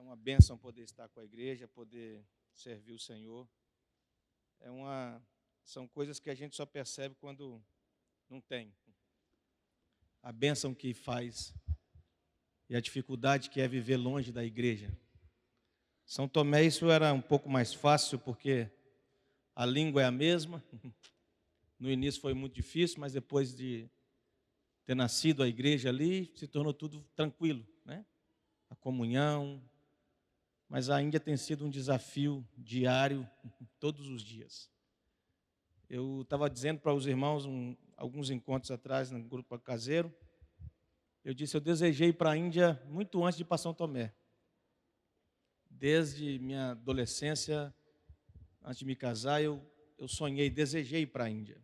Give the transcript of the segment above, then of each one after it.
uma bênção poder estar com a igreja, poder servir o Senhor. São coisas que a gente só percebe quando não tem. A bênção que faz e a dificuldade que é viver longe da igreja. São Tomé, isso era um pouco mais fácil, porque a língua é a mesma. No início foi muito difícil, mas depois de ter nascido a igreja ali, se tornou tudo tranquilo, né? A comunhão. Mas a Índia tem sido um desafio diário, todos os dias. Eu estava dizendo para os irmãos, alguns encontros atrás, no grupo caseiro, eu disse, eu desejei ir para a Índia muito antes de ir para São Tomé. Desde minha adolescência, antes de me casar, eu sonhei, desejei ir para a Índia.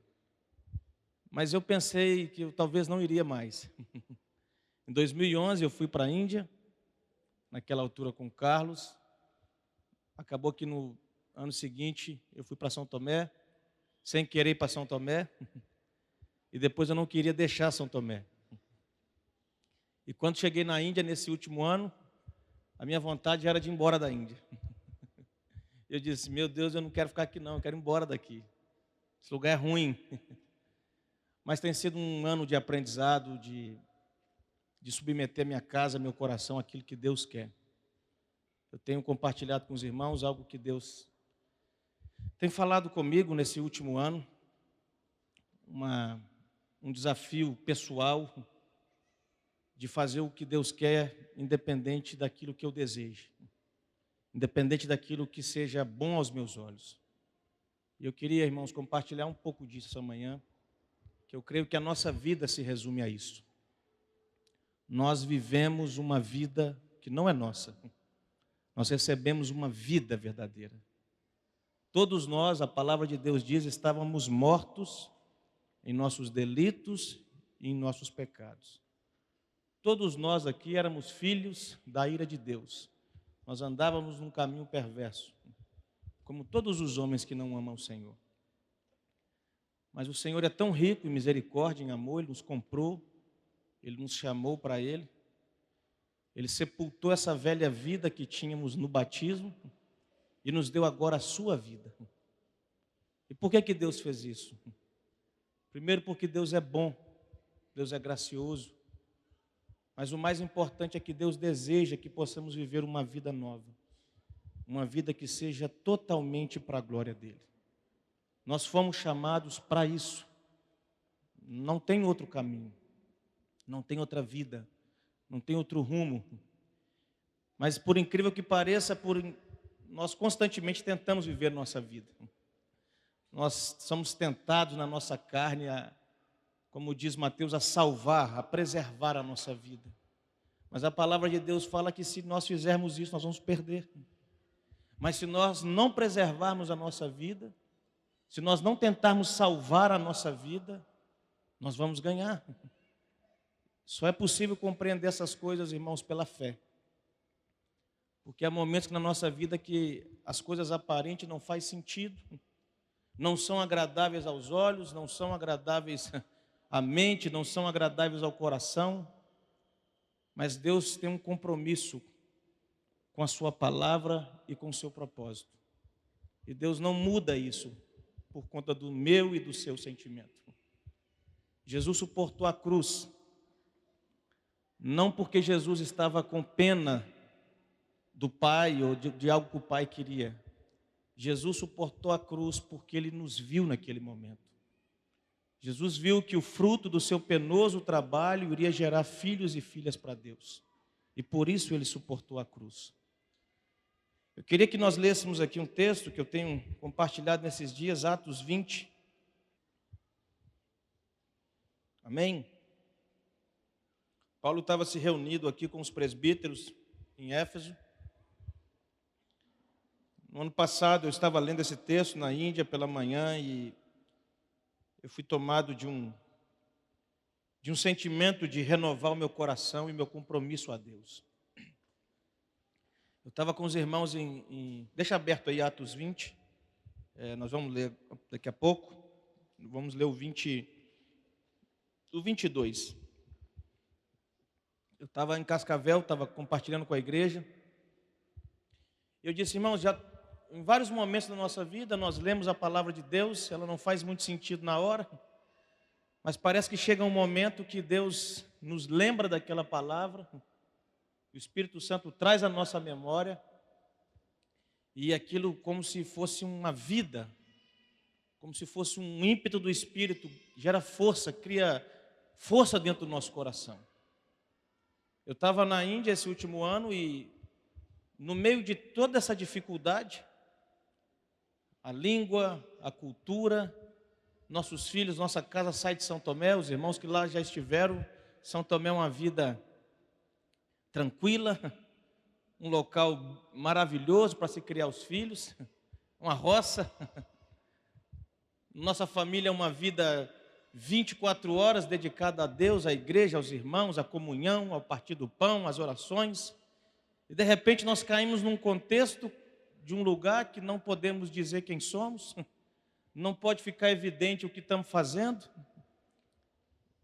Mas eu pensei que eu talvez não iria mais. Em 2011 eu fui para a Índia, naquela altura com o Carlos. Acabou que no ano seguinte eu fui para São Tomé, sem querer ir para São Tomé. E depois eu não queria deixar São Tomé. E quando cheguei na Índia, nesse último ano, a minha vontade era de ir embora da Índia. Eu disse, meu Deus, eu não quero ficar aqui não, eu quero ir embora daqui. Esse lugar é ruim. Mas tem sido um ano de aprendizado, de submeter minha casa, meu coração, àquilo que Deus quer. Eu tenho compartilhado com os irmãos algo que Deus tem falado comigo nesse último ano. Um desafio pessoal de fazer o que Deus quer, independente daquilo que eu desejo, independente daquilo que seja bom aos meus olhos. E eu queria, irmãos, compartilhar um pouco disso amanhã, que eu creio que a nossa vida se resume a isso. Nós vivemos uma vida que não é nossa. Nós recebemos uma vida verdadeira. Todos nós, a palavra de Deus diz, estávamos mortos em nossos delitos e em nossos pecados. Todos nós aqui éramos filhos da ira de Deus. Nós andávamos num caminho perverso, como todos os homens que não amam o Senhor. Mas o Senhor é tão rico em misericórdia, em amor, Ele nos comprou, Ele nos chamou para Ele. Ele sepultou essa velha vida que tínhamos no batismo e nos deu agora a sua vida. E por que Deus fez isso? Primeiro, porque Deus é bom, Deus é gracioso. Mas o mais importante é que Deus deseja que possamos viver uma vida nova. Uma vida que seja totalmente para a glória dEle. Nós fomos chamados para isso. Não tem outro caminho. Não tem outra vida. Não tem outro rumo. Mas por incrível que pareça, nós constantemente tentamos viver nossa vida. Nós somos tentados na nossa carne como diz Mateus, a salvar, a preservar a nossa vida. Mas a palavra de Deus fala que se nós fizermos isso, nós vamos perder. Mas se nós não preservarmos a nossa vida, se nós não tentarmos salvar a nossa vida, nós vamos ganhar. Só é possível compreender essas coisas, irmãos, pela fé. Porque há momentos na nossa vida que as coisas aparentes não fazem sentido, não são agradáveis aos olhos, não são agradáveis à mente, não são agradáveis ao coração, mas Deus tem um compromisso com a sua palavra e com o seu propósito. E Deus não muda isso por conta do meu e do seu sentimento. Jesus suportou a cruz, não porque Jesus estava com pena do Pai ou de algo que o Pai queria. Jesus suportou a cruz porque Ele nos viu naquele momento. Jesus viu que o fruto do seu penoso trabalho iria gerar filhos e filhas para Deus. E por isso Ele suportou a cruz. Eu queria que nós lêssemos aqui um texto que eu tenho compartilhado nesses dias, Atos 20. Amém? Paulo estava se reunido aqui com os presbíteros em Éfeso. No ano passado eu estava lendo esse texto na Índia pela manhã e eu fui tomado de um sentimento de renovar o meu coração e meu compromisso a Deus. Eu estava com os irmãos deixa aberto aí Atos 20, nós vamos ler daqui a pouco, vamos ler o 22. Eu estava em Cascavel, estava compartilhando com a igreja, Eu disse, irmãos, já em vários momentos da nossa vida nós lemos a palavra de Deus, ela não faz muito sentido na hora, mas parece que chega um momento que Deus nos lembra daquela palavra, o Espírito Santo traz à nossa memória, e aquilo como se fosse uma vida, como se fosse um ímpeto do Espírito, gera força, cria força dentro do nosso coração. Eu estava na Índia esse último ano e no meio de toda essa dificuldade, a língua, a cultura, nossos filhos, nossa casa sai de São Tomé, os irmãos que lá já estiveram, São Tomé é uma vida tranquila, um local maravilhoso para se criar os filhos, uma roça. Nossa família é uma vida 24 horas dedicada a Deus, à igreja, aos irmãos, à comunhão, ao partir do pão, às orações. E de repente nós caímos num contexto de um lugar que não podemos dizer quem somos, não pode ficar evidente o que estamos fazendo.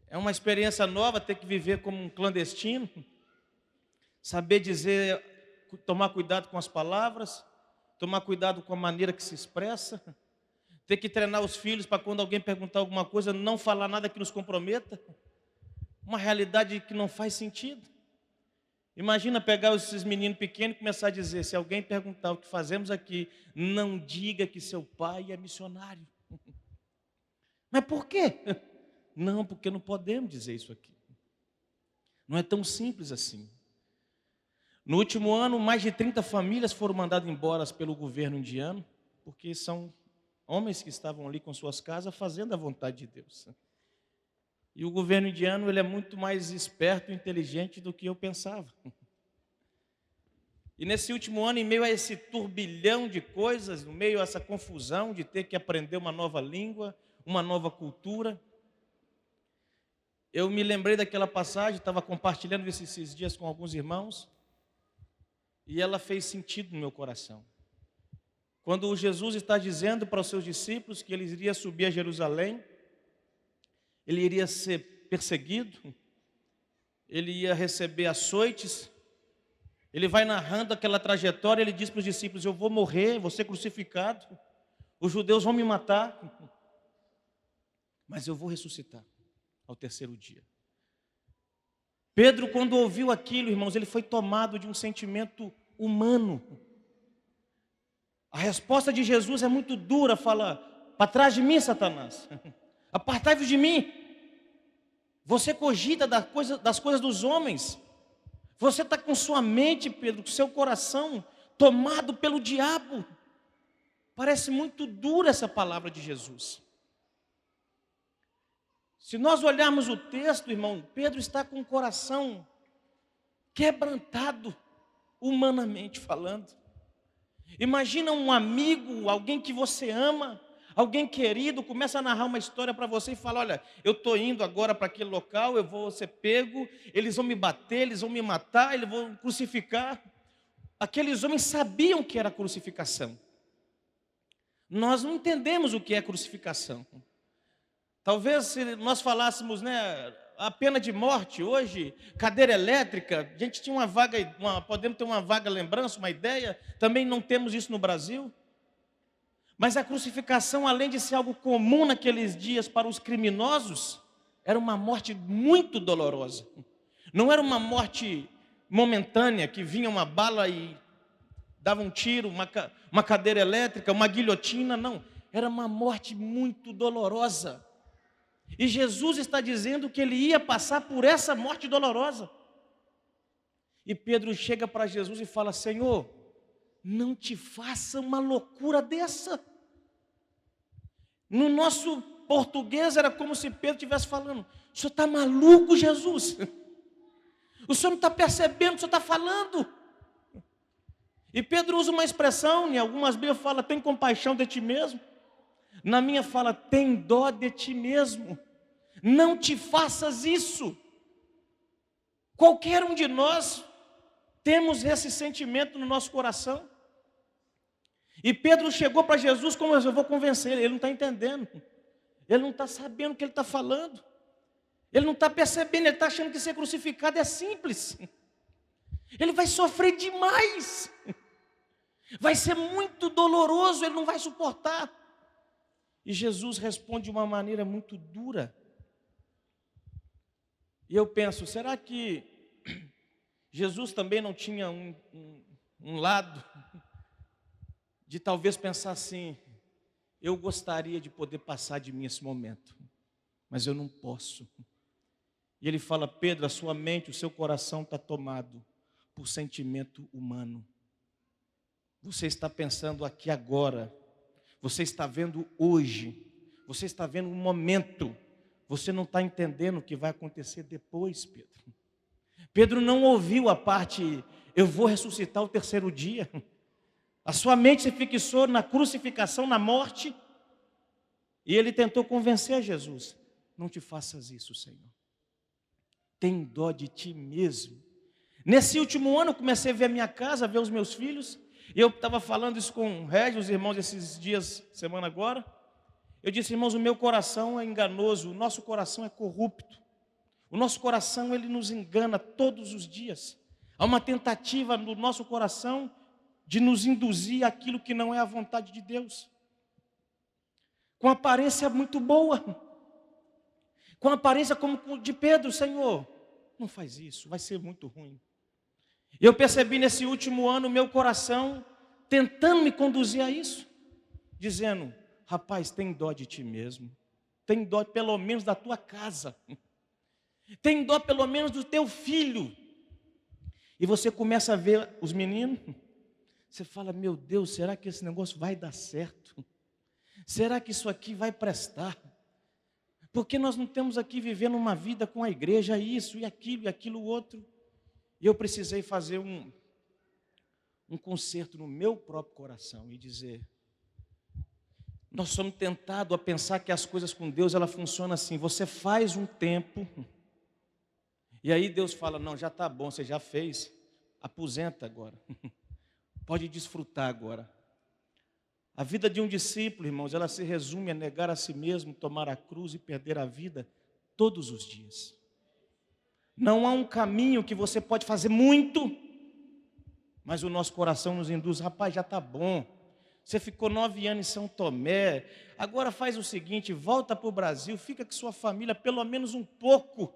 É uma experiência nova ter que viver como um clandestino, saber dizer, tomar cuidado com as palavras, tomar cuidado com a maneira que se expressa, ter que treinar os filhos para quando alguém perguntar alguma coisa, não falar nada que nos comprometa. Uma realidade que não faz sentido. Imagina pegar esses meninos pequenos e começar a dizer, se alguém perguntar o que fazemos aqui, não diga que seu pai é missionário. Mas por quê? Não, porque não podemos dizer isso aqui. Não é tão simples assim. No último ano, mais de 30 famílias foram mandadas embora pelo governo indiano, porque são homens que estavam ali com suas casas fazendo a vontade de Deus. E o governo indiano, ele é muito mais esperto e inteligente do que eu pensava. E nesse último ano, em meio a esse turbilhão de coisas, no meio a essa confusão de ter que aprender uma nova língua, uma nova cultura, eu me lembrei daquela passagem, estava compartilhando esses dias com alguns irmãos, e ela fez sentido no meu coração. Quando Jesus está dizendo para os seus discípulos que ele iria subir a Jerusalém, ele iria ser perseguido, ele ia receber açoites, ele vai narrando aquela trajetória, ele diz para os discípulos, eu vou morrer, vou ser crucificado, os judeus vão me matar, mas eu vou ressuscitar ao terceiro dia. Pedro, quando ouviu aquilo, irmãos, ele foi tomado de um sentimento humano. A resposta de Jesus é muito dura, fala, para trás de mim, Satanás, apartai-vos de mim. Você cogita das coisas dos homens, você está com sua mente, Pedro, com seu coração tomado pelo diabo. Parece muito dura essa palavra de Jesus. Se nós olharmos o texto, irmão, Pedro está com o coração quebrantado, humanamente falando. Imagina um amigo, alguém que você ama, alguém querido, começa a narrar uma história para você e fala, olha, eu estou indo agora para aquele local, eu vou ser pego, eles vão me bater, eles vão me matar, eles vão crucificar. Aqueles homens sabiam que era crucificação. Nós não entendemos o que é crucificação. Talvez se nós falássemos, né, a pena de morte hoje, cadeira elétrica, a gente tinha podemos ter uma vaga lembrança, uma ideia, também não temos isso no Brasil. Mas a crucificação, além de ser algo comum naqueles dias para os criminosos, era uma morte muito dolorosa. Não era uma morte momentânea, que vinha uma bala e dava um tiro, uma cadeira elétrica, uma guilhotina, não. Era uma morte muito dolorosa. E Jesus está dizendo que ele ia passar por essa morte dolorosa. E Pedro chega para Jesus e fala, Senhor, não te faça uma loucura dessa. No nosso português era como se Pedro estivesse falando, o senhor está maluco, Jesus? O senhor não está percebendo o que o senhor está falando? E Pedro usa uma expressão, em algumas Bíblias fala, tem compaixão de ti mesmo. Na minha fala, tem dó de ti mesmo. Não te faças isso. Qualquer um de nós temos esse sentimento no nosso coração. E Pedro chegou para Jesus como eu vou convencer ele. Ele não está entendendo. Ele não está sabendo o que ele está falando. Ele não está percebendo, ele está achando que ser crucificado é simples. Ele vai sofrer demais. Vai ser muito doloroso, ele não vai suportar. E Jesus responde de uma maneira muito dura. E eu penso, será que Jesus também não tinha um lado de talvez pensar assim, eu gostaria de poder passar de mim esse momento, mas eu não posso. E ele fala, Pedro, a sua mente, o seu coração está tomado por sentimento humano. Você está pensando aqui agora, você está vendo hoje, você está vendo um momento, você não está entendendo o que vai acontecer depois, Pedro. Pedro não ouviu a parte, eu vou ressuscitar o terceiro dia. A sua mente se fixou na crucificação, na morte, e ele tentou convencer Jesus. Não te faças isso, Senhor. Tem dó de ti mesmo. Nesse último ano eu comecei a ver a minha casa, a ver os meus filhos, e eu estava falando isso com o Régio, os irmãos, esses dias, semana agora. Eu disse, irmãos, o meu coração é enganoso, o nosso coração é corrupto. O nosso coração, ele nos engana todos os dias. Há uma tentativa no nosso coração de nos induzir àquilo que não é a vontade de Deus. Com aparência muito boa. Com aparência como de Pedro, Senhor, não faz isso, vai ser muito ruim. Eu percebi nesse último ano o meu coração tentando me conduzir a isso. Dizendo, rapaz, tem dó de ti mesmo. Tem dó pelo menos da tua casa. Tem dó pelo menos do teu filho. E você começa a ver os meninos. Você fala, meu Deus, será que esse negócio vai dar certo? Será que isso aqui vai prestar? Porque nós não estamos aqui vivendo uma vida com a igreja, isso e aquilo outro. E eu precisei fazer um conserto no meu próprio coração e dizer, nós somos tentados a pensar que as coisas com Deus, ela funciona assim, você faz um tempo, e aí Deus fala, não, já está bom, você já fez, aposenta agora, pode desfrutar agora. A vida de um discípulo, irmãos, ela se resume a negar a si mesmo, tomar a cruz e perder a vida todos os dias. Não há um caminho que você pode fazer muito, mas o nosso coração nos induz, rapaz, já está bom. Você ficou 9 anos em São Tomé, agora faz o seguinte, volta para o Brasil, fica com sua família pelo menos um pouco.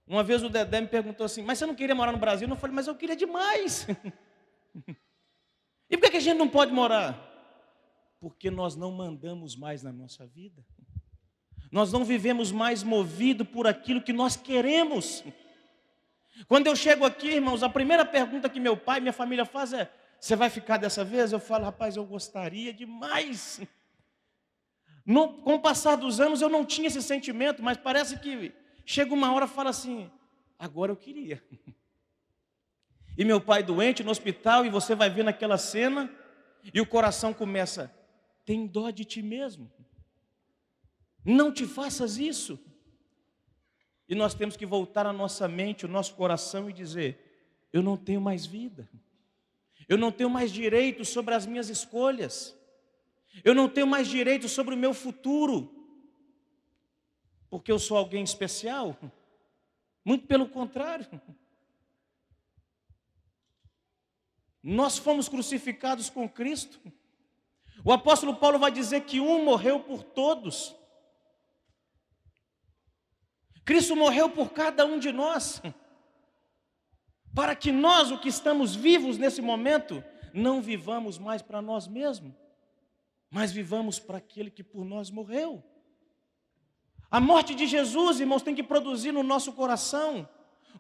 Uma vez o Dedé me perguntou assim, mas você não queria morar no Brasil? Eu falei, mas eu queria demais. E por que a gente não pode morar? Porque nós não mandamos mais na nossa vida. Nós não vivemos mais movido por aquilo que nós queremos. Quando eu chego aqui, irmãos, a primeira pergunta que meu pai e minha família faz é, você vai ficar dessa vez? Eu falo, rapaz, eu gostaria demais. Com o passar dos anos eu não tinha esse sentimento, mas parece que chega uma hora e fala assim, agora eu queria. E meu pai doente no hospital, e você vai ver naquela cena, e o coração começa, tem dó de ti mesmo. Não te faças isso. E nós temos que voltar a nossa mente, o nosso coração e dizer, eu não tenho mais vida. Eu não tenho mais direito sobre as minhas escolhas. Eu não tenho mais direito sobre o meu futuro. Porque eu sou alguém especial? Muito pelo contrário. Nós fomos crucificados com Cristo. O apóstolo Paulo vai dizer que um morreu por todos. Cristo morreu por cada um de nós, para que nós, o que estamos vivos nesse momento, não vivamos mais para nós mesmos, mas vivamos para aquele que por nós morreu. A morte de Jesus, irmãos, tem que produzir no nosso coração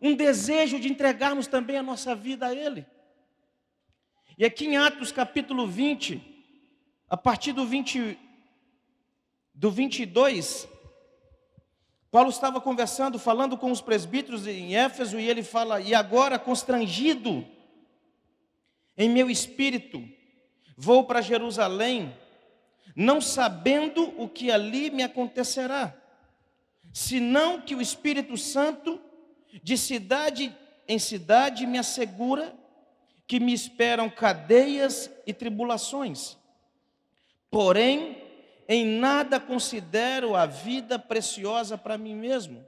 um desejo de entregarmos também a nossa vida a Ele. E aqui em Atos capítulo 20, a partir do 22, Paulo estava conversando, falando com os presbíteros em Éfeso, e ele fala, e agora constrangido em meu espírito, vou para Jerusalém, não sabendo o que ali me acontecerá, senão que o Espírito Santo, de cidade em cidade, me assegura que me esperam cadeias e tribulações. Porém, em nada considero a vida preciosa para mim mesmo,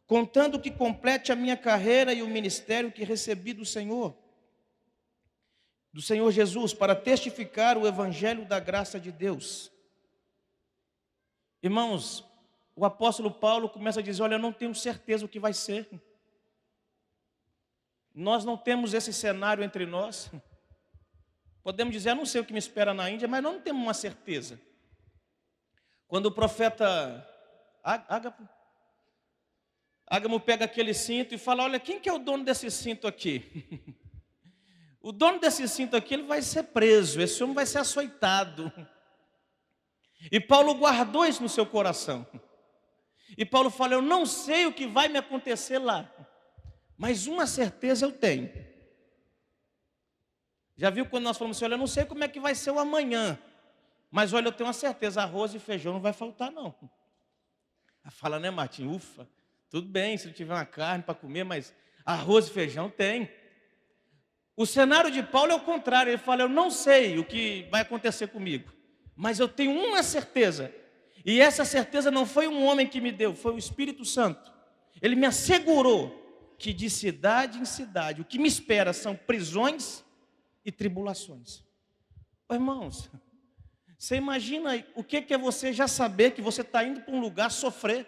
contando que complete a minha carreira e o ministério que recebi do Senhor, do Senhor Jesus para testificar o evangelho da graça de Deus. Irmãos, o apóstolo Paulo começa a dizer: olha, eu não tenho certeza o que vai ser. Nós não temos esse cenário entre nós. Podemos dizer: eu não sei o que me espera na Índia, mas nós não temos uma certeza. Quando o profeta Ágamo pega aquele cinto e fala: olha, quem que é o dono desse cinto aqui? O dono desse cinto aqui, ele vai ser preso, esse homem vai ser açoitado. E Paulo guardou isso no seu coração. E Paulo fala: eu não sei o que vai me acontecer lá, mas uma certeza eu tenho. Já viu quando nós falamos assim: olha, eu não sei como é que vai ser o amanhã, mas olha, eu tenho uma certeza, arroz e feijão não vai faltar não. Ela fala, né, Martim? Ufa, tudo bem se não tiver uma carne para comer, mas arroz e feijão tem. O cenário de Paulo é o contrário, ele fala: eu não sei o que vai acontecer comigo, mas eu tenho uma certeza, e essa certeza não foi um homem que me deu, foi o Espírito Santo. Ele me assegurou que de cidade em cidade, o que me espera são prisões e tribulações. Ô, irmãos, você imagina o que é você já saber que você está indo para um lugar sofrer?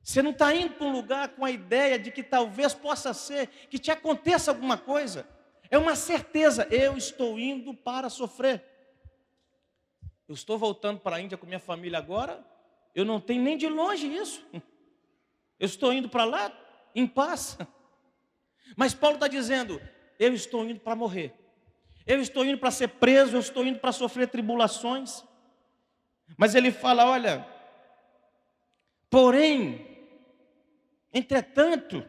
Você não está indo para um lugar com a ideia de que talvez possa ser que te aconteça alguma coisa. É uma certeza: eu estou indo para sofrer. Eu estou voltando para a Índia com minha família agora. Eu não tenho nem de longe isso. Eu estou indo para lá em paz. Mas Paulo está dizendo: eu estou indo para morrer. Eu estou indo para ser preso. Eu estou indo para sofrer tribulações. Mas ele fala: olha, porém, entretanto,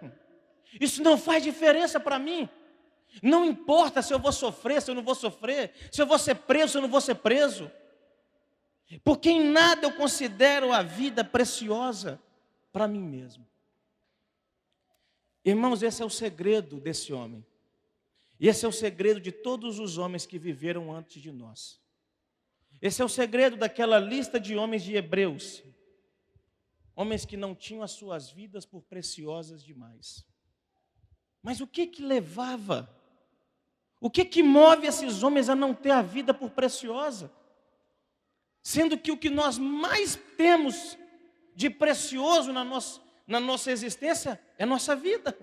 isso não faz diferença para mim. Não importa se eu vou sofrer, se eu não vou sofrer, se eu vou ser preso, se eu não vou ser preso. Porque em nada eu considero a vida preciosa para mim mesmo. Irmãos, esse é o segredo desse homem. E esse é o segredo de todos os homens que viveram antes de nós. Esse é o segredo daquela lista de homens de Hebreus. Homens que não tinham as suas vidas por preciosas demais. Mas o que levava? O que move esses homens a não ter a vida por preciosa? Sendo que o que nós mais temos de precioso na nossa existência é a nossa vida.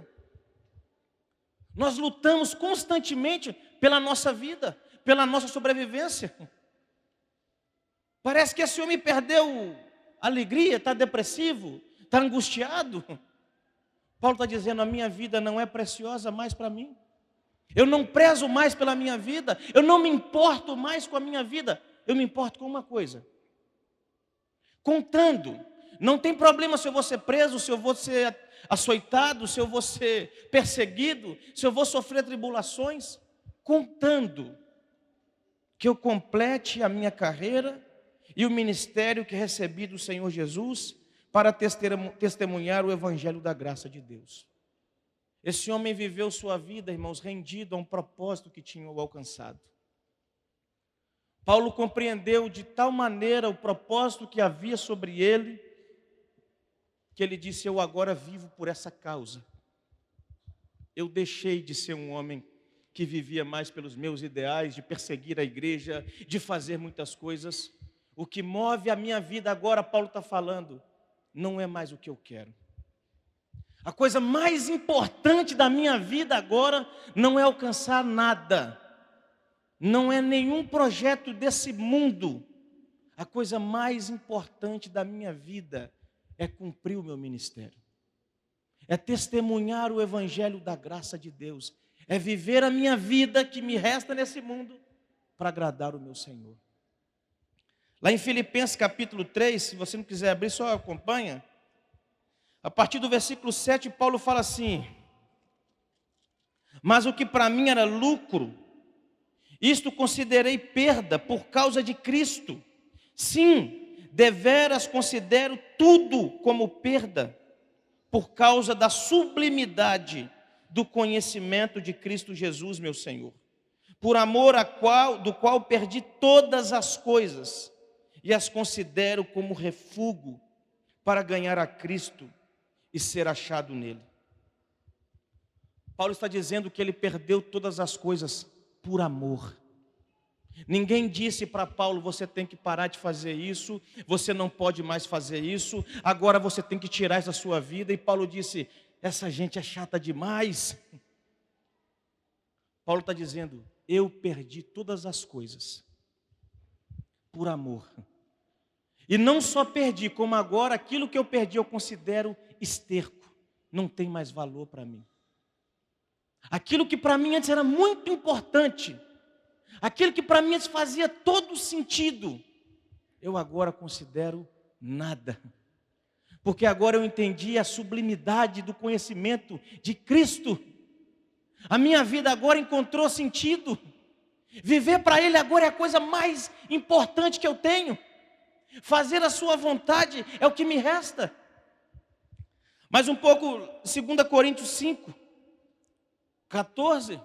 Nós lutamos constantemente pela nossa vida, pela nossa sobrevivência. Parece que esse homem perdeu a alegria, está depressivo, está angustiado. Paulo está dizendo: a minha vida não é preciosa mais para mim. Eu não prezo mais pela minha vida, eu não me importo mais com a minha vida. Eu me importo com uma coisa: contando. Não tem problema se eu vou ser preso, se eu vou ser açoitado, se eu vou ser perseguido, se eu vou sofrer tribulações, contando que eu complete a minha carreira e o ministério que recebi do Senhor Jesus para testemunhar o evangelho da graça de Deus. Esse homem viveu sua vida, irmãos, rendido a um propósito que tinha alcançado. Paulo compreendeu de tal maneira o propósito que havia sobre ele, que ele disse: eu agora vivo por essa causa. Eu deixei de ser um homem que vivia mais pelos meus ideais, de perseguir a igreja, de fazer muitas coisas. O que move a minha vida agora, Paulo está falando, não é mais o que eu quero. A coisa mais importante da minha vida agora não é alcançar nada. Não é nenhum projeto desse mundo. A coisa mais importante da minha vida é cumprir o meu ministério. É testemunhar o evangelho da graça de Deus. É viver a minha vida que me resta nesse mundo para agradar o meu Senhor. Lá em Filipenses capítulo 3, se você não quiser abrir, só acompanha. A partir do versículo 7, Paulo fala assim: mas o que para mim era lucro, isto considerei perda por causa de Cristo. Sim, deveras considero tudo como perda, por causa da sublimidade do conhecimento de Cristo Jesus, meu Senhor, por amor do qual perdi todas as coisas, e as considero como refúgio para ganhar a Cristo e ser achado nele. Paulo está dizendo que ele perdeu todas as coisas por amor. Ninguém disse para Paulo: você tem que parar de fazer isso, você não pode mais fazer isso, agora você tem que tirar isso da sua vida. E Paulo disse: essa gente é chata demais. Paulo está dizendo: eu perdi todas as coisas por amor. E não só perdi, como agora aquilo que eu perdi eu considero esterco, não tem mais valor para mim. Aquilo que para mim antes era muito importante, aquilo que para mim antes fazia todo sentido, eu agora considero nada. Porque agora eu entendi a sublimidade do conhecimento de Cristo. A minha vida agora encontrou sentido. Viver para Ele agora é a coisa mais importante que eu tenho. Fazer a sua vontade é o que me resta. Mais um pouco, 2 Coríntios 5, 14.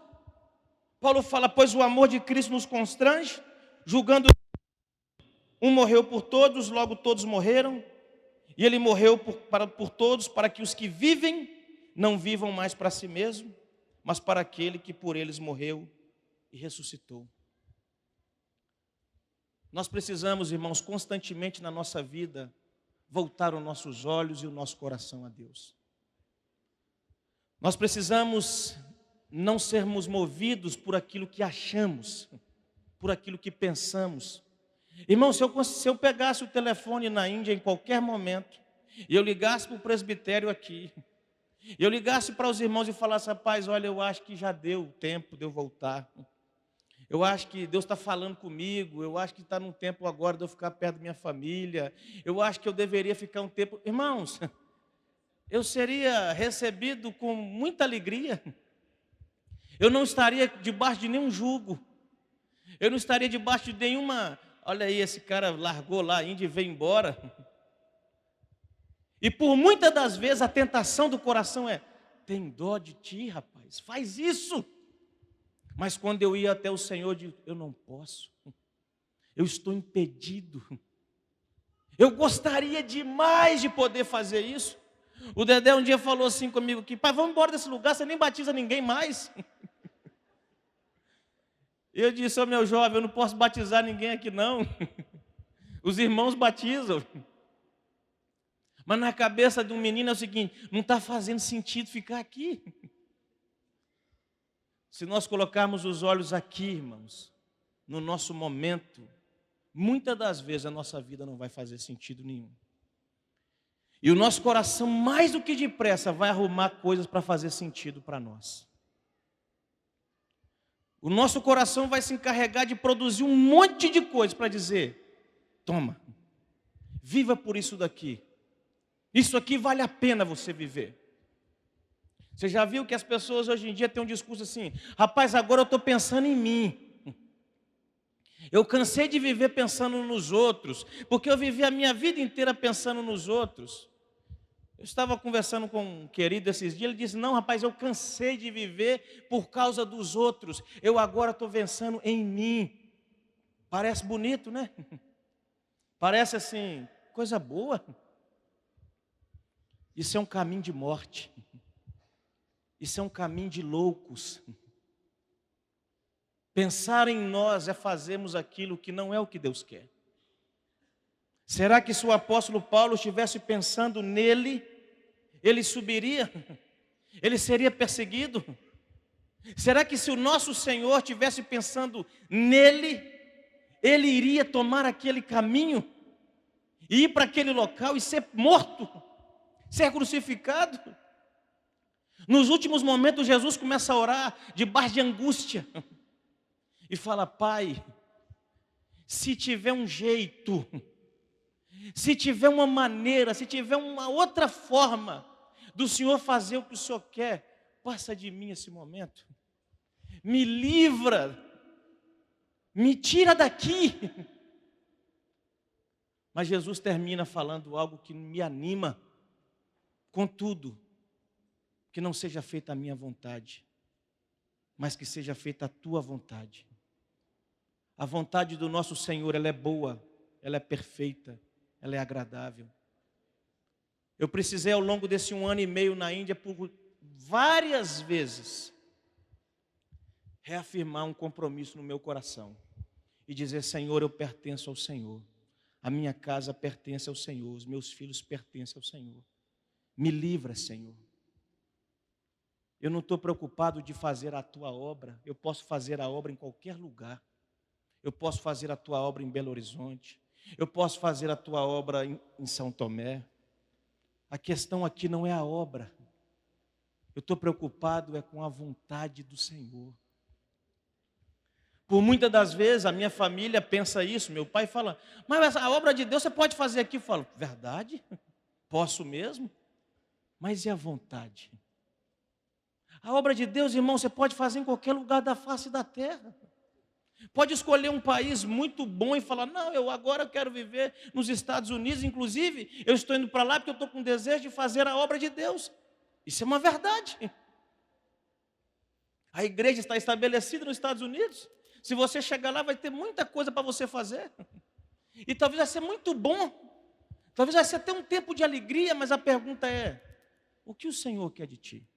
Paulo fala: pois o amor de Cristo nos constrange, julgando um morreu por todos, logo todos morreram. E Ele morreu por todos, para que os que vivem não vivam mais para si mesmo, mas para aquele que por eles morreu e ressuscitou. Nós precisamos, irmãos, constantemente na nossa vida, voltar os nossos olhos e o nosso coração a Deus. Nós precisamos não sermos movidos por aquilo que achamos, por aquilo que pensamos. Irmão, se eu pegasse o telefone na Índia em qualquer momento, e eu ligasse para o presbitério aqui, eu ligasse para os irmãos e falasse: rapaz, olha, eu acho que já deu tempo de eu voltar. Eu acho que Deus está falando comigo, eu acho que está num tempo agora de eu ficar perto da minha família, eu acho que eu deveria ficar um tempo. Irmãos, eu seria recebido com muita alegria, eu não estaria debaixo de nenhum jugo, eu não estaria debaixo de nenhuma... Olha aí, esse cara largou lá a Índia e veio embora. E por muitas das vezes a tentação do coração é: tem dó de ti, rapaz, faz isso. Mas quando eu ia até o Senhor, eu digo: eu não posso, eu estou impedido. Eu gostaria demais de poder fazer isso. O Dedé um dia falou assim comigo: que pai, vamos embora desse lugar, você nem batiza ninguém mais. Eu disse: ô meu jovem, eu não posso batizar ninguém aqui não. Os irmãos batizam. Mas na cabeça de um menino é o seguinte: não está fazendo sentido ficar aqui. Se nós colocarmos os olhos aqui, irmãos, no nosso momento, muitas das vezes a nossa vida não vai fazer sentido nenhum. E o nosso coração, mais do que depressa, vai arrumar coisas para fazer sentido para nós. O nosso coração vai se encarregar de produzir um monte de coisas para dizer: toma, viva por isso daqui. Isso aqui vale a pena você viver. Você já viu que as pessoas hoje em dia têm um discurso assim: rapaz, agora eu estou pensando em mim. Eu cansei de viver pensando nos outros, porque eu vivi a minha vida inteira pensando nos outros. Eu estava conversando com um querido esses dias, ele disse: não, rapaz, eu cansei de viver por causa dos outros, eu agora estou pensando em mim. Parece bonito, né? Parece assim, coisa boa. Isso é um caminho de morte. Isso é um caminho de loucos. Pensar em nós é fazermos aquilo que não é o que Deus quer. Será que se o apóstolo Paulo estivesse pensando nele, ele subiria? Ele seria perseguido? Será que se o nosso Senhor estivesse pensando nele, ele iria tomar aquele caminho, e ir para aquele local e ser morto, ser crucificado? Nos últimos momentos, Jesus começa a orar debaixo de angústia e fala: Pai, se tiver um jeito, se tiver uma maneira, se tiver uma outra forma do Senhor fazer o que o Senhor quer, passa de mim esse momento, me livra, me tira daqui. Mas Jesus termina falando algo que me anima: contudo, que não seja feita a minha vontade, mas que seja feita a tua vontade. A vontade do nosso Senhor, ela é boa, ela é perfeita, ela é agradável. Eu precisei, ao longo desse 1 ano e meio na Índia, por várias vezes, reafirmar um compromisso no meu coração e dizer: Senhor, eu pertenço ao Senhor, a minha casa pertence ao Senhor, os meus filhos pertencem ao Senhor. Me livra, Senhor. Eu não estou preocupado de fazer a tua obra, eu posso fazer a obra em qualquer lugar. Eu posso fazer a tua obra em Belo Horizonte, eu posso fazer a tua obra em São Tomé. A questão aqui não é a obra. Eu estou preocupado com a vontade do Senhor. Por muitas das vezes a minha família pensa isso, meu pai fala: mas a obra de Deus você pode fazer aqui. Eu falo: verdade? Posso mesmo? Mas e a vontade? A obra de Deus, irmão, você pode fazer em qualquer lugar da face da terra. Pode escolher um país muito bom e falar: não, eu agora quero viver nos Estados Unidos. Inclusive, eu estou indo para lá porque eu estou com desejo de fazer a obra de Deus. Isso é uma verdade. A igreja está estabelecida nos Estados Unidos. Se você chegar lá, vai ter muita coisa para você fazer. E talvez vai ser muito bom. Talvez vai ser até um tempo de alegria, mas a pergunta é: o que o Senhor quer de ti?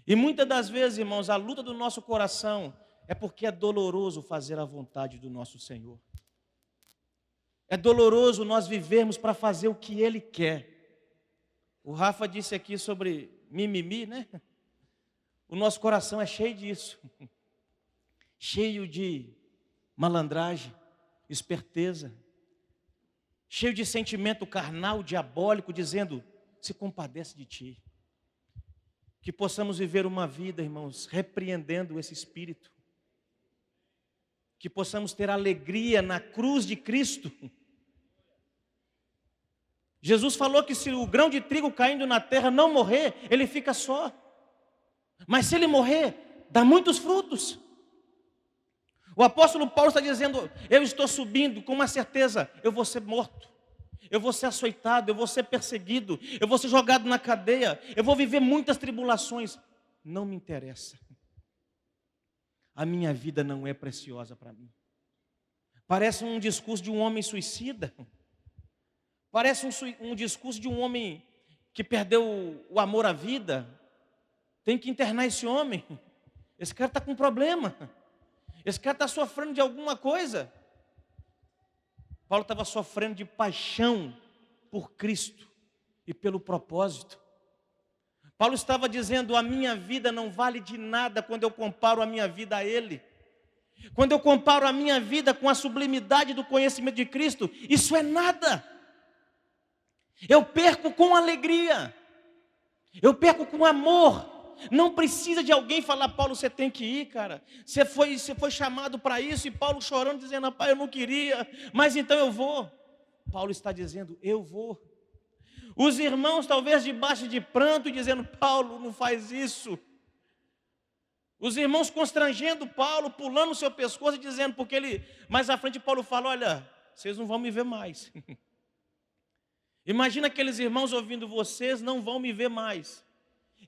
E muitas das vezes, irmãos, a luta do nosso coração é porque é doloroso fazer a vontade do nosso Senhor. É doloroso nós vivermos para fazer o que Ele quer. O Rafa disse aqui sobre mimimi, né? O nosso coração é cheio disso. Cheio de malandragem, esperteza. Cheio de sentimento carnal, diabólico, dizendo: se compadece de ti. Que possamos viver uma vida, irmãos, repreendendo esse espírito. Que possamos ter alegria na cruz de Cristo. Jesus falou que se o grão de trigo caindo na terra não morrer, ele fica só. Mas se ele morrer, dá muitos frutos. O apóstolo Paulo está dizendo: eu estou subindo com uma certeza, eu vou ser morto. Eu vou ser açoitado, eu vou ser perseguido, eu vou ser jogado na cadeia, eu vou viver muitas tribulações. Não me interessa. A minha vida não é preciosa para mim. Parece um discurso de um homem suicida. Parece um discurso de um homem que perdeu o amor à vida. Tem que internar esse homem. Esse cara está com problema. Esse cara está sofrendo de alguma coisa. Paulo estava sofrendo de paixão por Cristo e pelo propósito. Paulo estava dizendo: a minha vida não vale de nada quando eu comparo a minha vida a Ele. Quando eu comparo a minha vida com a sublimidade do conhecimento de Cristo, isso é nada. Eu perco com alegria. Eu perco com amor. Não precisa de alguém falar: Paulo, você tem que ir, cara. Você foi chamado para isso. E Paulo chorando, dizendo: rapaz, eu não queria, mas então eu vou. Paulo está dizendo: eu vou. Os irmãos talvez debaixo de pranto, dizendo: Paulo, não faz isso. Os irmãos constrangendo Paulo, pulando o seu pescoço e dizendo, porque ele, mais à frente Paulo fala: olha, vocês não vão me ver mais. Imagina aqueles irmãos ouvindo: vocês não vão me ver mais.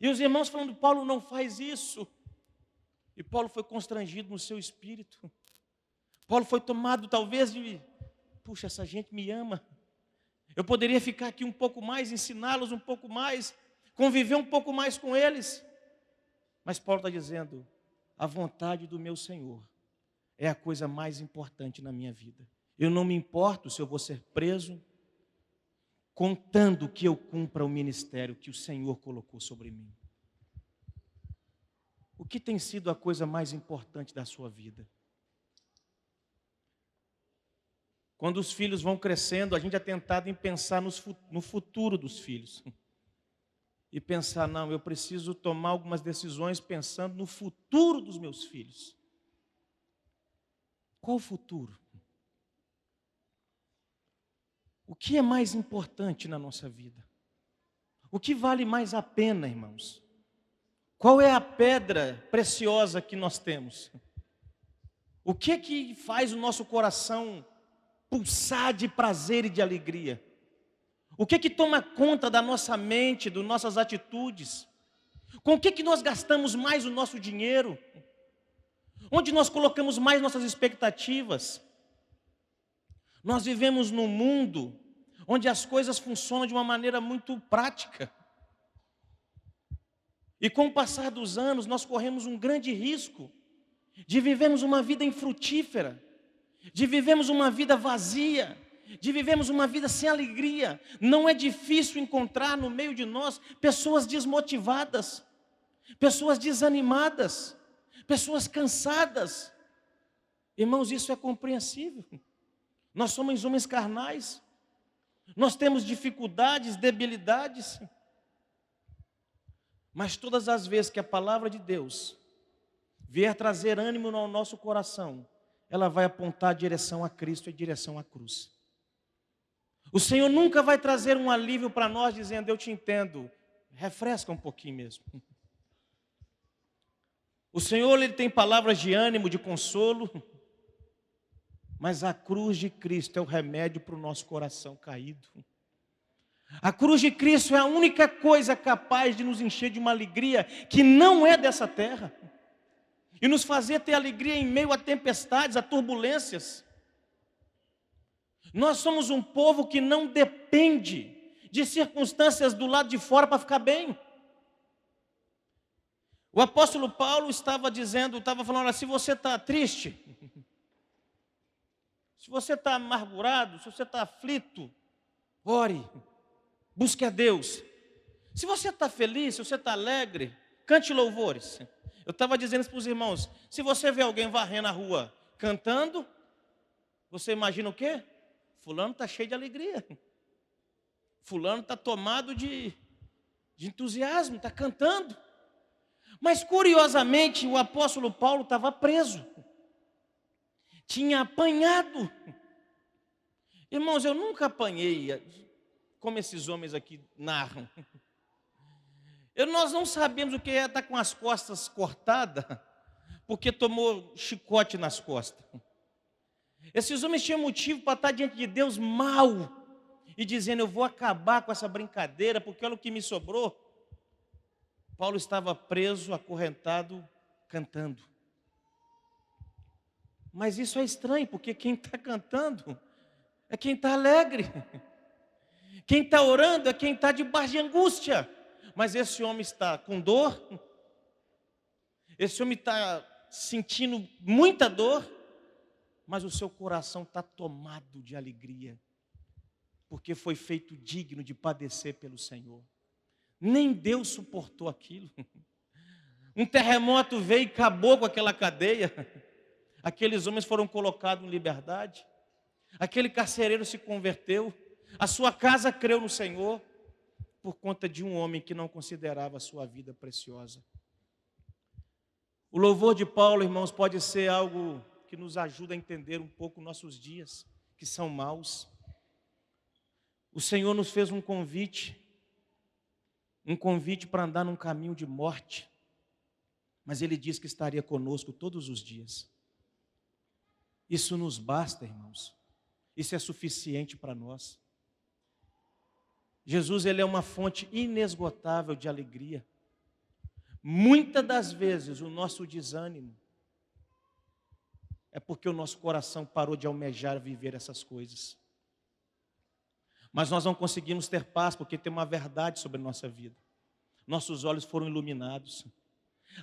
E os irmãos falando: Paulo, não faz isso. E Paulo foi constrangido no seu espírito. Paulo foi tomado talvez de: puxa, essa gente me ama. Eu poderia ficar aqui um pouco mais, ensiná-los um pouco mais, conviver um pouco mais com eles. Mas Paulo está dizendo: a vontade do meu Senhor é a coisa mais importante na minha vida. Eu não me importo se eu vou ser preso, contando que eu cumpra o ministério que o Senhor colocou sobre mim. O que tem sido a coisa mais importante da sua vida? Quando os filhos vão crescendo, a gente é tentado em pensar no futuro dos filhos. E pensar: não, eu preciso tomar algumas decisões pensando no futuro dos meus filhos. Qual o futuro? O que é mais importante na nossa vida? O que vale mais a pena, irmãos? Qual é a pedra preciosa que nós temos? O que é que faz o nosso coração pulsar de prazer e de alegria? O que é que toma conta da nossa mente, das nossas atitudes? Com o que é que nós gastamos mais o nosso dinheiro? Onde nós colocamos mais nossas expectativas? Nós vivemos num mundo onde as coisas funcionam de uma maneira muito prática. E com o passar dos anos, nós corremos um grande risco de vivermos uma vida infrutífera, de vivermos uma vida vazia, de vivermos uma vida sem alegria. Não é difícil encontrar no meio de nós pessoas desmotivadas, pessoas desanimadas, pessoas cansadas. Irmãos, isso é compreensível. Nós somos homens carnais, nós temos dificuldades, debilidades. Mas todas as vezes que a palavra de Deus vier trazer ânimo no nosso coração, ela vai apontar a direção a Cristo e a direção à cruz. O Senhor nunca vai trazer um alívio para nós dizendo, eu te entendo, refresca um pouquinho mesmo. O Senhor, Ele tem palavras de ânimo, de consolo, mas a cruz de Cristo é o remédio para o nosso coração caído. A cruz de Cristo é a única coisa capaz de nos encher de uma alegria que não é dessa terra. E nos fazer ter alegria em meio a tempestades, a turbulências. Nós somos um povo que não depende de circunstâncias do lado de fora para ficar bem. O apóstolo Paulo estava falando assim, se você está triste, se você está amargurado, se você está aflito, ore, busque a Deus. Se você está feliz, se você está alegre, cante louvores. Eu estava dizendo isso para os irmãos, se você vê alguém varrendo a rua cantando, você imagina o quê? Fulano está cheio de alegria. Fulano está tomado de entusiasmo, está cantando. Mas curiosamente o apóstolo Paulo estava preso. Tinha apanhado. Irmãos, eu nunca apanhei como esses homens aqui narram. Nós não sabemos o que é estar com as costas cortadas, porque tomou chicote nas costas. Esses homens tinham motivo para estar diante de Deus mal e dizendo, eu vou acabar com essa brincadeira, porque olha o que me sobrou. Paulo estava preso, acorrentado, cantando. Mas isso é estranho, porque quem está cantando é quem está alegre. Quem está orando é quem está debaixo de angústia. Mas esse homem está com dor, esse homem está sentindo muita dor, mas o seu coração está tomado de alegria, porque foi feito digno de padecer pelo Senhor. Nem Deus suportou aquilo. Um terremoto veio e acabou com aquela cadeia. Aqueles homens foram colocados em liberdade. Aquele carcereiro se converteu. A sua casa creu no Senhor por conta de um homem que não considerava a sua vida preciosa. O louvor de Paulo, irmãos, pode ser algo que nos ajuda a entender um pouco nossos dias, que são maus. O Senhor nos fez um convite para andar num caminho de morte, mas Ele disse que estaria conosco todos os dias. Isso nos basta, irmãos. Isso é suficiente para nós. Jesus, Ele é uma fonte inesgotável de alegria. Muitas das vezes o nosso desânimo é porque o nosso coração parou de almejar viver essas coisas. Mas nós não conseguimos ter paz porque tem uma verdade sobre a nossa vida. Nossos olhos foram iluminados.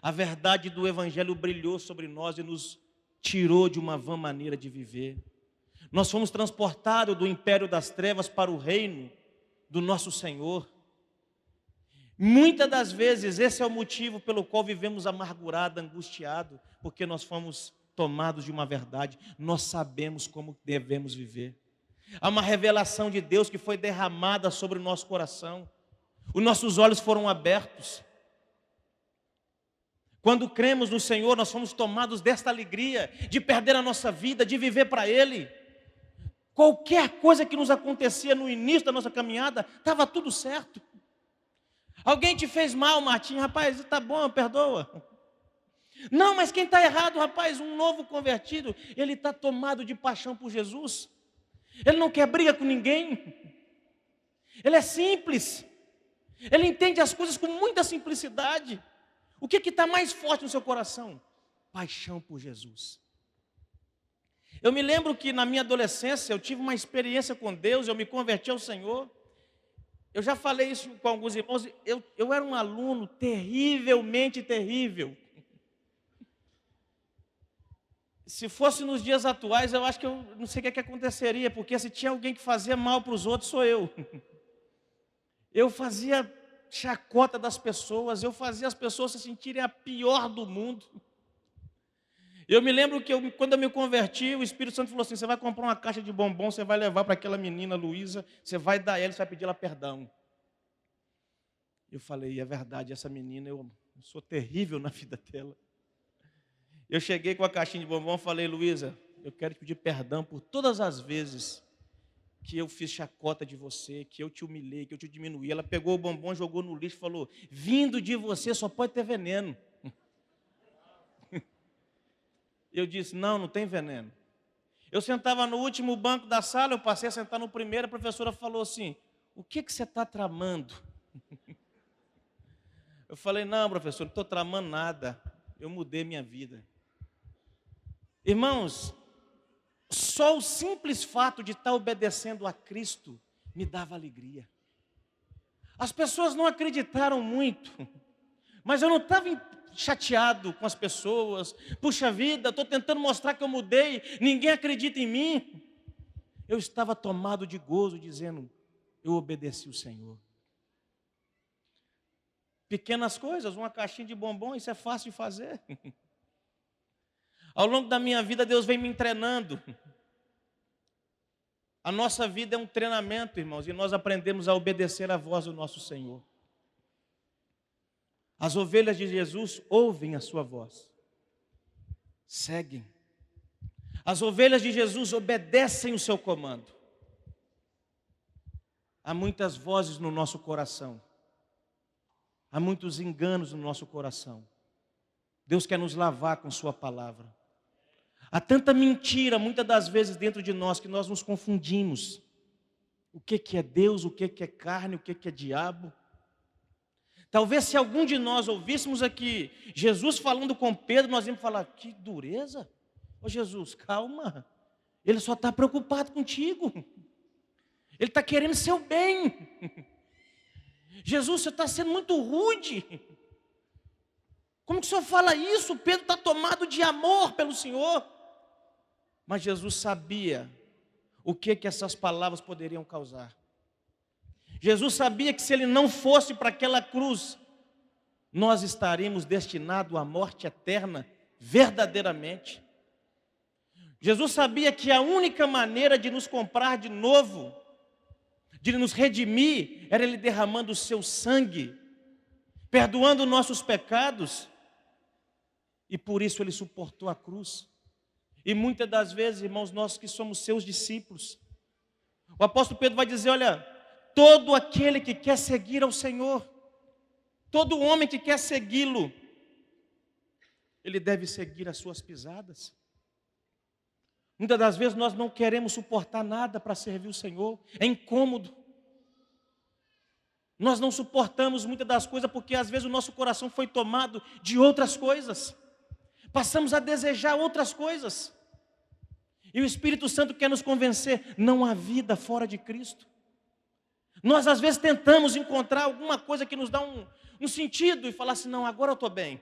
A verdade do Evangelho brilhou sobre nós e nos tirou de uma vã maneira de viver. Nós fomos transportados do império das trevas para o reino do nosso Senhor. Muitas das vezes esse é o motivo pelo qual vivemos amargurado, angustiado, porque nós fomos tomados de uma verdade. Nós sabemos como devemos viver. Há uma revelação de Deus que foi derramada sobre o nosso coração. Os nossos olhos foram abertos. Quando cremos no Senhor, nós fomos tomados desta alegria de perder a nossa vida, de viver para Ele. Qualquer coisa que nos acontecia no início da nossa caminhada, estava tudo certo. Alguém te fez mal, Martinho, rapaz, está bom, perdoa. Não, mas quem está errado, rapaz, um novo convertido, ele está tomado de paixão por Jesus. Ele não quer briga com ninguém. Ele é simples. Ele entende as coisas com muita simplicidade. O que está mais forte no seu coração? Paixão por Jesus. Eu me lembro que na minha adolescência eu tive uma experiência com Deus, eu me converti ao Senhor. Eu já falei isso com alguns irmãos, eu era um aluno terrivelmente terrível. Se fosse nos dias atuais, eu acho que eu não sei o que aconteceria, porque se tinha alguém que fazia mal para os outros, sou eu. Eu fazia chacota das pessoas, eu fazia as pessoas se sentirem a pior do mundo. Eu me lembro que quando eu me converti, o Espírito Santo falou assim: você vai comprar uma caixa de bombom, você vai levar para aquela menina Luísa, você vai dar ela, você vai pedir ela perdão. Eu falei, é verdade, essa menina, eu sou terrível na vida dela. Eu cheguei com a caixinha de bombom e falei, Luísa, eu quero te pedir perdão por todas as vezes que eu fiz chacota de você, que eu te humilhei, que eu te diminuí. Ela pegou o bombom, jogou no lixo e falou, vindo de você só pode ter veneno. Eu disse, não tem veneno. Eu sentava no último banco da sala, eu passei a sentar no primeiro, a professora falou assim, o que você está tramando? Eu falei, não, professor, não estou tramando nada, eu mudei minha vida. Irmãos, só o simples fato de estar obedecendo a Cristo me dava alegria. As pessoas não acreditaram muito, mas eu não estava chateado com as pessoas. Puxa vida, estou tentando mostrar que eu mudei, ninguém acredita em mim. Eu estava tomado de gozo, dizendo, eu obedeci o Senhor. Pequenas coisas, uma caixinha de bombom, isso é fácil de fazer. Ao longo da minha vida, Deus vem me treinando. A nossa vida é um treinamento, irmãos, e nós aprendemos a obedecer à voz do nosso Senhor. As ovelhas de Jesus ouvem a sua voz, seguem. As ovelhas de Jesus obedecem o seu comando. Há muitas vozes no nosso coração, há muitos enganos no nosso coração. Deus quer nos lavar com sua palavra. Há tanta mentira, muitas das vezes, dentro de nós, que nós nos confundimos. O que é Deus, o que é carne, o que é diabo. Talvez se algum de nós ouvíssemos aqui Jesus falando com Pedro, nós íamos falar, que dureza. Ô Jesus, calma. Ele só está preocupado contigo. Ele está querendo seu bem. Jesus, você está sendo muito rude. Como que o Senhor fala isso? Pedro está tomado de amor pelo Senhor. Mas Jesus sabia o que essas palavras poderiam causar. Jesus sabia que se ele não fosse para aquela cruz, nós estaríamos destinados à morte eterna, verdadeiramente. Jesus sabia que a única maneira de nos comprar de novo, de nos redimir, era ele derramando o seu sangue, perdoando nossos pecados, e por isso ele suportou a cruz. E muitas das vezes, irmãos, nós que somos seus discípulos, o apóstolo Pedro vai dizer, olha, todo aquele que quer seguir ao Senhor, todo homem que quer segui-lo, ele deve seguir as suas pisadas. Muitas das vezes nós não queremos suportar nada para servir o Senhor, é incômodo. Nós não suportamos muitas das coisas porque às vezes o nosso coração foi tomado de outras coisas. Passamos a desejar outras coisas. E o Espírito Santo quer nos convencer, não há vida fora de Cristo. Nós às vezes tentamos encontrar alguma coisa que nos dá um sentido e falar assim, não, agora eu estou bem.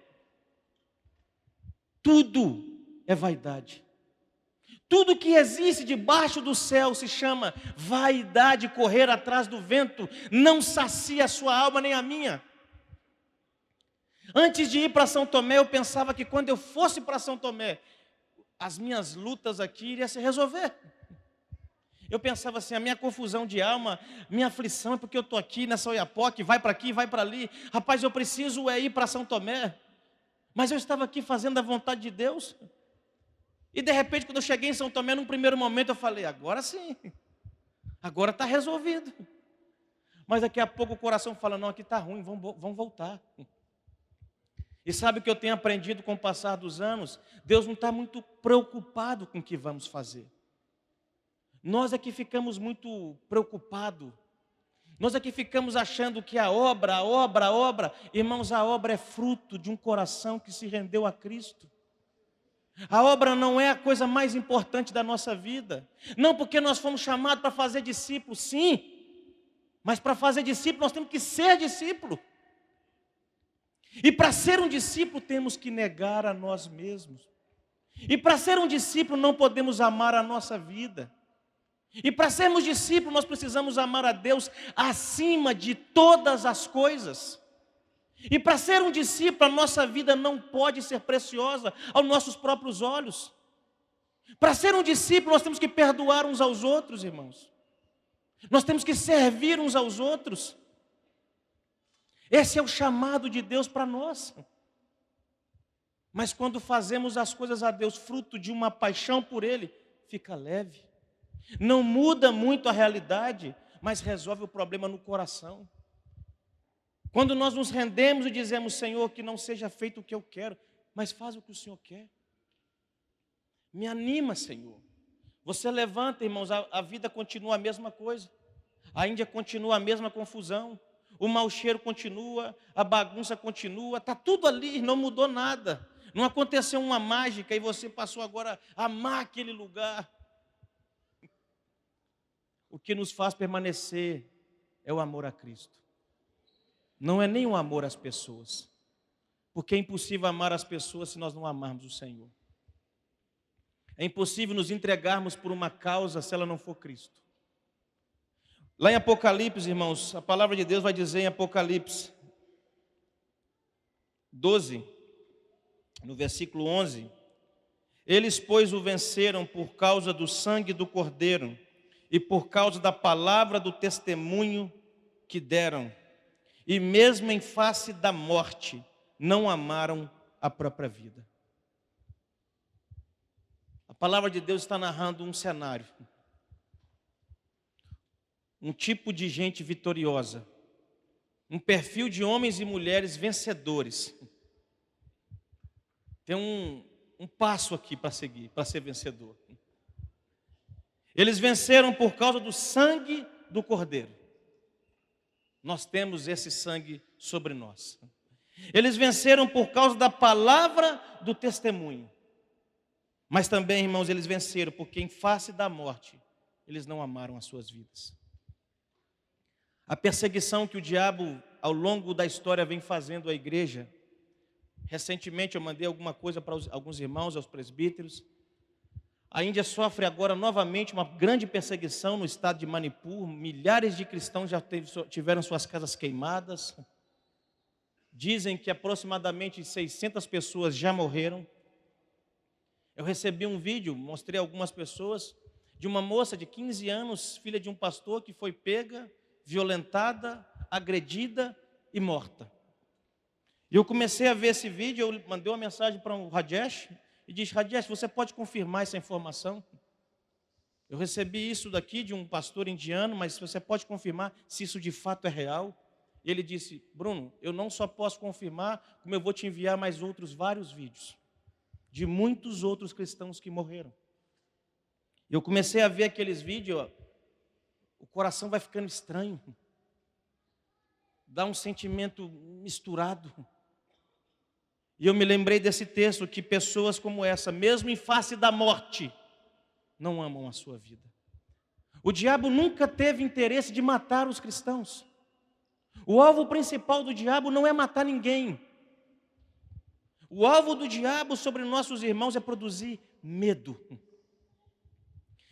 Tudo é vaidade. Tudo que existe debaixo do céu se chama vaidade, correr atrás do vento, não sacia a sua alma nem a minha. Antes de ir para São Tomé, eu pensava que quando eu fosse para São Tomé, as minhas lutas aqui iriam se resolver. Eu pensava assim, a minha confusão de alma, minha aflição é porque eu estou aqui nessa Oiapoque, vai para aqui, vai para ali. Rapaz, eu preciso ir para São Tomé. Mas eu estava aqui fazendo a vontade de Deus. E de repente, quando eu cheguei em São Tomé, num primeiro momento, eu falei, agora sim, agora está resolvido. Mas daqui a pouco o coração fala, não, aqui está ruim, vamos voltar. E sabe o que eu tenho aprendido com o passar dos anos? Deus não está muito preocupado com o que vamos fazer. Nós é que ficamos muito preocupados. Nós é que ficamos achando que a obra, irmãos, a obra é fruto de um coração que se rendeu a Cristo. A obra não é a coisa mais importante da nossa vida. Não porque nós fomos chamados para fazer discípulos, sim. Mas para fazer discípulo, nós temos que ser discípulo. E para ser um discípulo, temos que negar a nós mesmos. E para ser um discípulo, não podemos amar a nossa vida. E para sermos discípulos, nós precisamos amar a Deus acima de todas as coisas. E para ser um discípulo, a nossa vida não pode ser preciosa aos nossos próprios olhos. Para ser um discípulo, nós temos que perdoar uns aos outros, irmãos. Nós temos que servir uns aos outros. Esse é o chamado de Deus para nós. Mas quando fazemos as coisas a Deus, fruto de uma paixão por Ele, fica leve. Não muda muito a realidade, mas resolve o problema no coração. Quando nós nos rendemos e dizemos, Senhor, que não seja feito o que eu quero, mas faz o que o Senhor quer. Me anima, Senhor. Você levanta, irmãos, a vida continua a mesma coisa. A Índia continua a mesma confusão. O mau cheiro continua, a bagunça continua, está tudo ali, não mudou nada. Não aconteceu uma mágica e você passou agora a amar aquele lugar. O que nos faz permanecer é o amor a Cristo. Não é nem o amor às pessoas. Porque é impossível amar as pessoas se nós não amarmos o Senhor. É impossível nos entregarmos por uma causa se ela não for Cristo. Lá em Apocalipse, irmãos, a palavra de Deus vai dizer em Apocalipse 12, no versículo 11: eles, pois, o venceram por causa do sangue do Cordeiro e por causa da palavra do testemunho que deram, e mesmo em face da morte, não amaram a própria vida. A palavra de Deus está narrando um cenário. Um tipo de gente vitoriosa. Um perfil de homens e mulheres vencedores. Tem um passo aqui para seguir, para ser vencedor. Eles venceram por causa do sangue do Cordeiro. Nós temos esse sangue sobre nós. Eles venceram por causa da palavra do testemunho. Mas também, irmãos, eles venceram porque em face da morte, eles não amaram as suas vidas. A perseguição que o diabo, ao longo da história, vem fazendo à igreja. Recentemente eu mandei alguma coisa para alguns irmãos, aos presbíteros. A Índia sofre agora novamente uma grande perseguição no estado de Manipur. Milhares de cristãos já tiveram suas casas queimadas. Dizem que aproximadamente 600 pessoas já morreram. Eu recebi um vídeo, mostrei a algumas pessoas, de uma moça de 15 anos, filha de um pastor, que foi pega, violentada, agredida e morta. E eu comecei a ver esse vídeo, eu mandei uma mensagem para o Rajesh, e disse, Rajesh, você pode confirmar essa informação? Eu recebi isso daqui de um pastor indiano, mas você pode confirmar se isso de fato é real? E ele disse, Bruno, eu não só posso confirmar, como eu vou te enviar mais outros vários vídeos de muitos outros cristãos que morreram. Eu comecei a ver aqueles vídeos, o coração vai ficando estranho. Dá um sentimento misturado. E eu me lembrei desse texto, que pessoas como essa, mesmo em face da morte, não amam a sua vida. O diabo nunca teve interesse de matar os cristãos. O alvo principal do diabo não é matar ninguém. O alvo do diabo sobre nossos irmãos é produzir medo.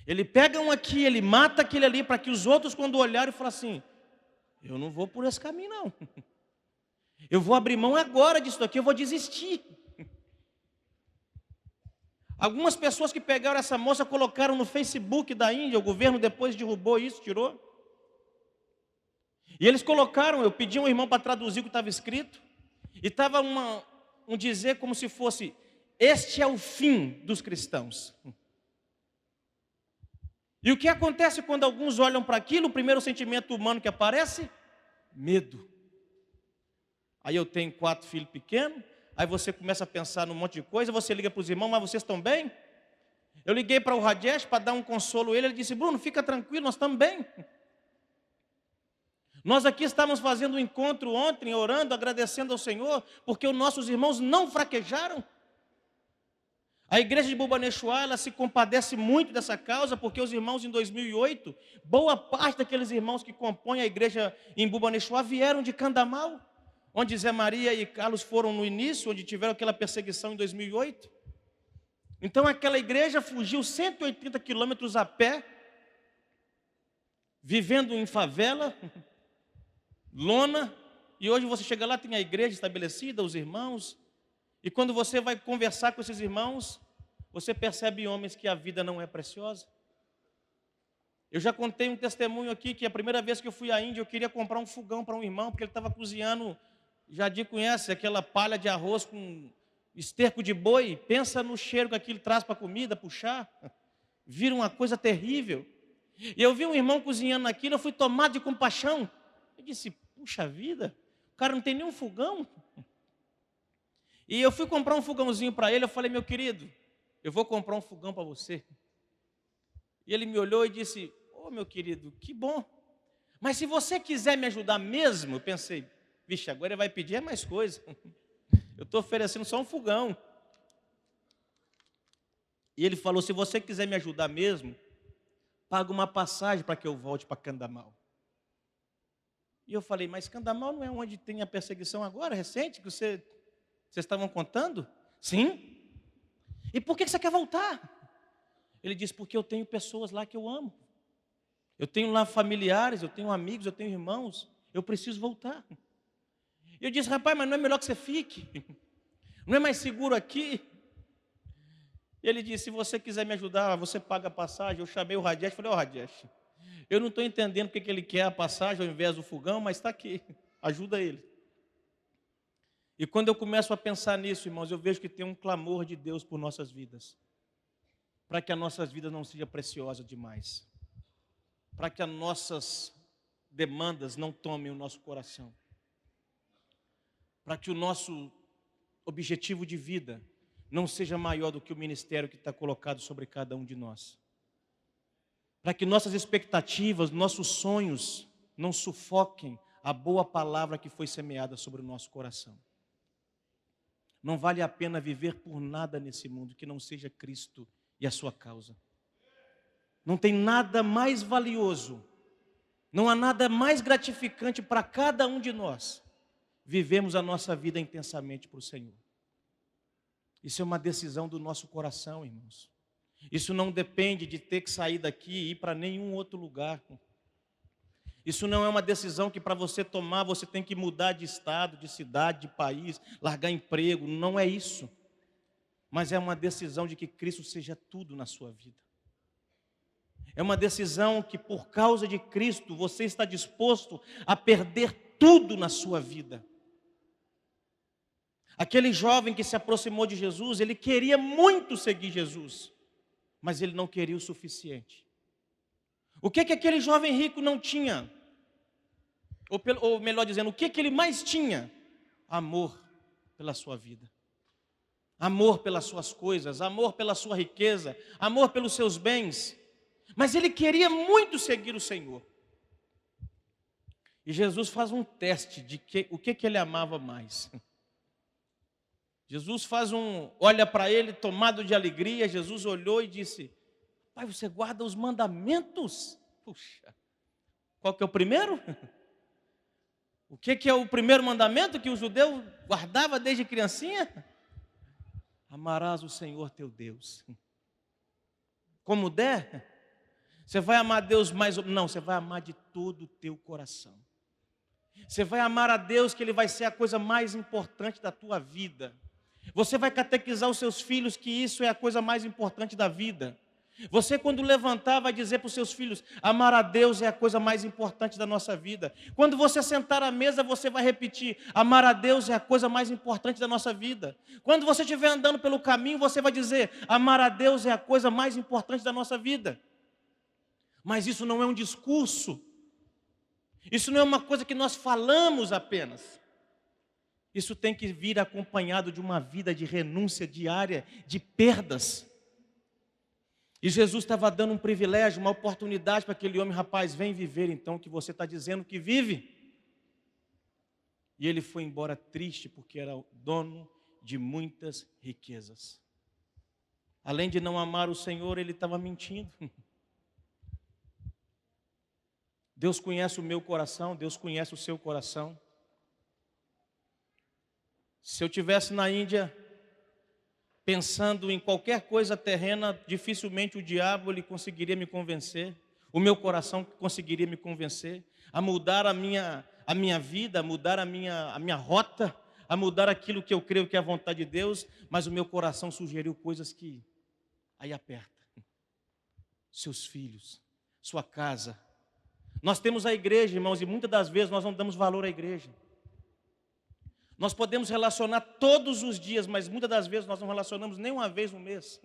Ele pega um aqui, ele mata aquele ali, para que os outros, quando olharem, falem assim, eu não vou por esse caminho não. Eu vou abrir mão agora disso daqui, eu vou desistir. Algumas pessoas que pegaram essa moça, colocaram no Facebook da Índia, o governo depois derrubou isso, tirou. E eles colocaram, eu pedi um irmão para traduzir o que estava escrito, e estava um dizer como se fosse, este é o fim dos cristãos. E o que acontece quando alguns olham para aquilo, o primeiro sentimento humano que aparece? Medo. Aí eu tenho 4 filhos pequenos, aí você começa a pensar num monte de coisa, você liga para os irmãos, mas vocês estão bem? Eu liguei para o Rajesh para dar um consolo a ele, ele disse, Bruno, fica tranquilo, nós estamos bem. Nós aqui estávamos fazendo um encontro ontem, orando, agradecendo ao Senhor, porque os nossos irmãos não fraquejaram. A igreja de Bubanechua, ela se compadece muito dessa causa, porque os irmãos em 2008, boa parte daqueles irmãos que compõem a igreja em Bubanechua vieram de Candamal, onde Zé Maria e Carlos foram no início, onde tiveram aquela perseguição em 2008. Então aquela igreja fugiu 180 quilômetros a pé, vivendo em favela, lona, e hoje você chega lá, tem a igreja estabelecida, os irmãos, e quando você vai conversar com esses irmãos, você percebe, homens, que a vida não é preciosa. Eu já contei um testemunho aqui, que a primeira vez que eu fui à Índia, eu queria comprar um fogão para um irmão, porque ele estava cozinhando, Jadir conhece, aquela palha de arroz com esterco de boi. Pensa no cheiro que aquilo traz para a comida, para o chá, vira uma coisa terrível. E eu vi um irmão cozinhando aquilo, eu fui tomado de compaixão. Eu disse, puxa vida, o cara não tem nenhum fogão. E eu fui comprar um fogãozinho para ele, eu falei, meu querido, eu vou comprar um fogão para você. E ele me olhou e disse, ô meu querido, que bom. Mas se você quiser me ajudar mesmo, eu pensei, vixe, agora ele vai pedir mais coisa. Eu estou oferecendo só um fogão. E ele falou, se você quiser me ajudar mesmo, paga uma passagem para que eu volte para Candamal. E eu falei, mas Candamal não é onde tem a perseguição agora, recente, que vocês estavam contando? Sim. E por que você quer voltar? Ele disse, porque eu tenho pessoas lá que eu amo. Eu tenho lá familiares, eu tenho amigos, eu tenho irmãos. Eu preciso voltar. Eu disse, rapaz, mas não é melhor que você fique? Não é mais seguro aqui? Ele disse, se você quiser me ajudar, você paga a passagem. Eu chamei o Rajesh e falei, ó Rajesh, eu não estou entendendo porque que ele quer a passagem ao invés do fogão, mas está aqui, ajuda ele. E quando eu começo a pensar nisso, irmãos, eu vejo que tem um clamor de Deus por nossas vidas. Para que as nossas vidas não sejam preciosas demais. Para que as nossas demandas não tomem o nosso coração. Para que o nosso objetivo de vida não seja maior do que o ministério que está colocado sobre cada um de nós. Para que nossas expectativas, nossos sonhos não sufoquem a boa palavra que foi semeada sobre o nosso coração. Não vale a pena viver por nada nesse mundo que não seja Cristo e a sua causa. Não tem nada mais valioso, não há nada mais gratificante para cada um de nós vivemos a nossa vida intensamente para o Senhor. Isso é uma decisão do nosso coração, irmãos. Isso não depende de ter que sair daqui e ir para nenhum outro lugar. Isso não é uma decisão que para você tomar você tem que mudar de estado, de cidade, de país, largar emprego. Não é isso. Mas é uma decisão de que Cristo seja tudo na sua vida. É uma decisão que por causa de Cristo você está disposto a perder tudo na sua vida. Aquele jovem que se aproximou de Jesus, ele queria muito seguir Jesus, mas ele não queria o suficiente. O que aquele jovem rico não tinha? Ou melhor dizendo, o que ele mais tinha? Amor pela sua vida. Amor pelas suas coisas, amor pela sua riqueza, amor pelos seus bens. Mas ele queria muito seguir o Senhor. E Jesus faz um teste de o que ele amava mais. Jesus olha para ele tomado de alegria. Jesus olhou e disse, pai, você guarda os mandamentos? Puxa, qual que é o primeiro? O que é o primeiro mandamento que o judeu guardava desde criancinha? Amarás o Senhor teu Deus. Como der? Você vai amar a Deus mais? Não, você vai amar de todo o teu coração. Você vai amar a Deus, que Ele vai ser a coisa mais importante da tua vida. Você vai catequizar os seus filhos que isso é a coisa mais importante da vida. Você, quando levantar, vai dizer para os seus filhos, amar a Deus é a coisa mais importante da nossa vida. Quando você sentar à mesa, você vai repetir, amar a Deus é a coisa mais importante da nossa vida. Quando você estiver andando pelo caminho, você vai dizer, amar a Deus é a coisa mais importante da nossa vida. Mas isso não é um discurso. Isso não é uma coisa que nós falamos apenas. Isso tem que vir acompanhado de uma vida de renúncia diária, de perdas. E Jesus estava dando um privilégio, uma oportunidade para aquele homem, rapaz, vem viver então o que você está dizendo que vive. E ele foi embora triste porque era o dono de muitas riquezas. Além de não amar o Senhor, ele estava mentindo. Deus conhece o meu coração, Deus conhece o seu coração. Se eu estivesse na Índia, pensando em qualquer coisa terrena, dificilmente o diabo ele conseguiria me convencer. O meu coração conseguiria me convencer a mudar a minha vida, a mudar a minha rota, a mudar aquilo que eu creio que é a vontade de Deus, mas o meu coração sugeriu coisas que aí aperta. Seus filhos, sua casa. Nós temos a igreja, irmãos, e muitas das vezes nós não damos valor à igreja. Nós podemos relacionar todos os dias, mas muitas das vezes nós não relacionamos nem uma vez no mês.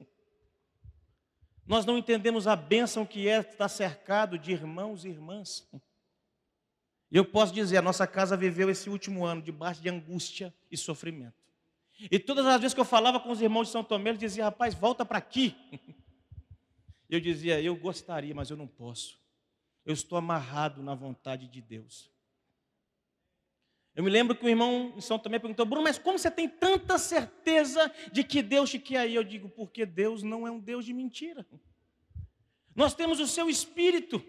Nós não entendemos a bênção que é estar cercado de irmãos e irmãs. E eu posso dizer, a nossa casa viveu esse último ano debaixo de angústia e sofrimento. E todas as vezes que eu falava com os irmãos de São Tomé, eles diziam, rapaz, volta para aqui. Eu dizia, eu gostaria, mas eu não posso. Eu estou amarrado na vontade de Deus. Eu me lembro que o irmão em São Tomé perguntou, Bruno, mas como você tem tanta certeza de que Deus te quer aí? Eu digo, porque Deus não é um Deus de mentira. Nós temos o seu Espírito.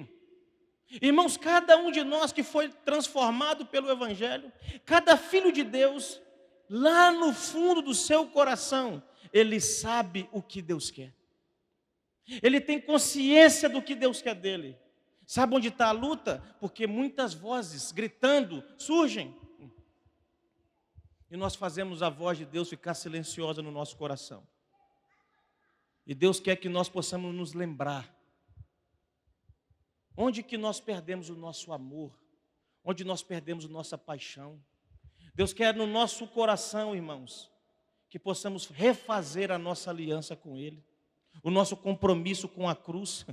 Irmãos, cada um de nós que foi transformado pelo Evangelho, cada filho de Deus, lá no fundo do seu coração, ele sabe o que Deus quer. Ele tem consciência do que Deus quer dele. Sabe onde está a luta? Porque muitas vozes gritando surgem. E nós fazemos a voz de Deus ficar silenciosa no nosso coração. E Deus quer que nós possamos nos lembrar. Onde que nós perdemos o nosso amor? Onde nós perdemos a nossa paixão? Deus quer no nosso coração, irmãos, que possamos refazer a nossa aliança com Ele. O nosso compromisso com a cruz.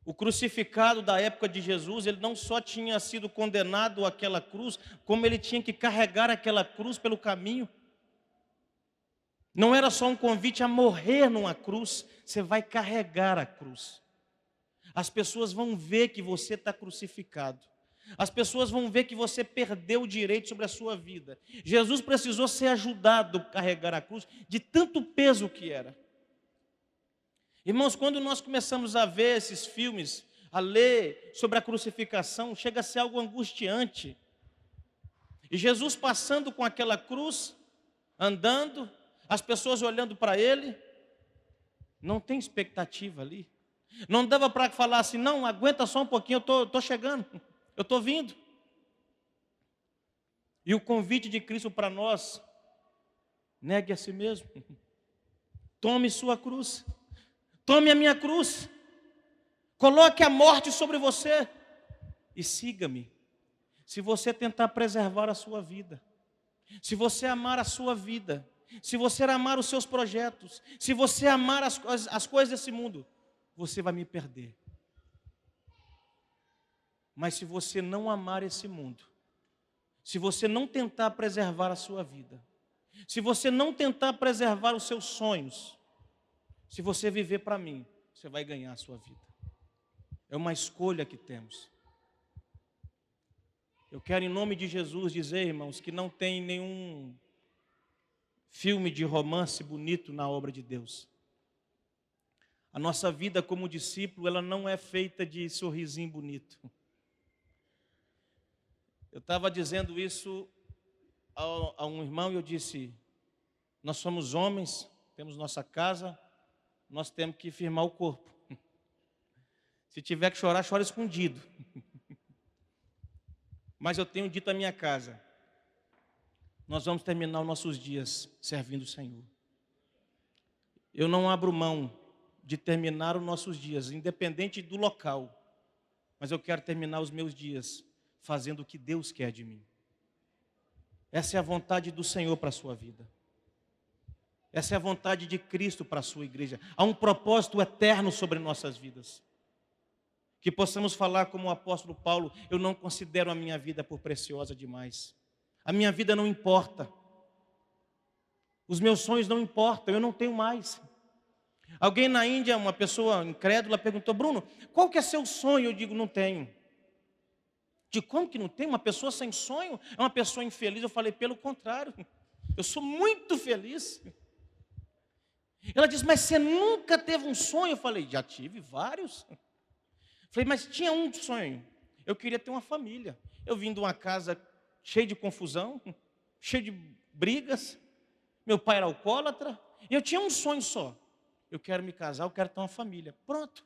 O crucificado da época de Jesus, ele não só tinha sido condenado àquela cruz, como ele tinha que carregar aquela cruz pelo caminho. Não era só um convite a morrer numa cruz, você vai carregar a cruz. As pessoas vão ver que você está crucificado. As pessoas vão ver que você perdeu o direito sobre a sua vida. Jesus precisou ser ajudado a carregar a cruz de tanto peso que era. Irmãos, quando nós começamos a ver esses filmes, a ler sobre a crucificação, chega a ser algo angustiante. E Jesus passando com aquela cruz, andando, as pessoas olhando para ele, não tem expectativa ali. Não dava para falar assim, não, aguenta só um pouquinho, eu estou chegando, eu estou vindo. E o convite de Cristo para nós, negue a si mesmo, tome sua cruz. Tome a minha cruz, coloque a morte sobre você e siga-me. Se você tentar preservar a sua vida, se você amar a sua vida, se você amar os seus projetos, se você amar as coisas desse mundo, você vai me perder. Mas se você não amar esse mundo, se você não tentar preservar a sua vida, se você não tentar preservar os seus sonhos, se você viver para mim, você vai ganhar a sua vida. É uma escolha que temos. Eu quero, em nome de Jesus, dizer, irmãos, que não tem nenhum filme de romance bonito na obra de Deus. A nossa vida como discípulo, ela não é feita de sorrisinho bonito. Eu estava dizendo isso a um irmão e eu disse, nós somos homens, temos nossa casa, nós temos que firmar o corpo. Se tiver que chorar, chora escondido. Mas eu tenho dito à minha casa, nós vamos terminar os nossos dias servindo o Senhor. Eu não abro mão de terminar os nossos dias, independente do local. Mas eu quero terminar os meus dias fazendo o que Deus quer de mim. Essa é a vontade do Senhor para a sua vida. Essa é a vontade de Cristo para a sua igreja. Há um propósito eterno sobre nossas vidas. Que possamos falar como o apóstolo Paulo, eu não considero a minha vida por preciosa demais. A minha vida não importa. Os meus sonhos não importam, eu não tenho mais. Alguém na Índia, uma pessoa incrédula, perguntou, Bruno, qual que é seu sonho? Eu digo, não tenho. De como que não tem? Uma pessoa sem sonho é uma pessoa infeliz. Eu falei, pelo contrário, eu sou muito feliz. Ela disse, mas você nunca teve um sonho? Eu falei, já tive vários. Falei, mas tinha um sonho. Eu queria ter uma família. Eu vim de uma casa cheia de confusão, cheia de brigas. Meu pai era alcoólatra. E eu tinha um sonho só. Eu quero me casar, eu quero ter uma família. Pronto.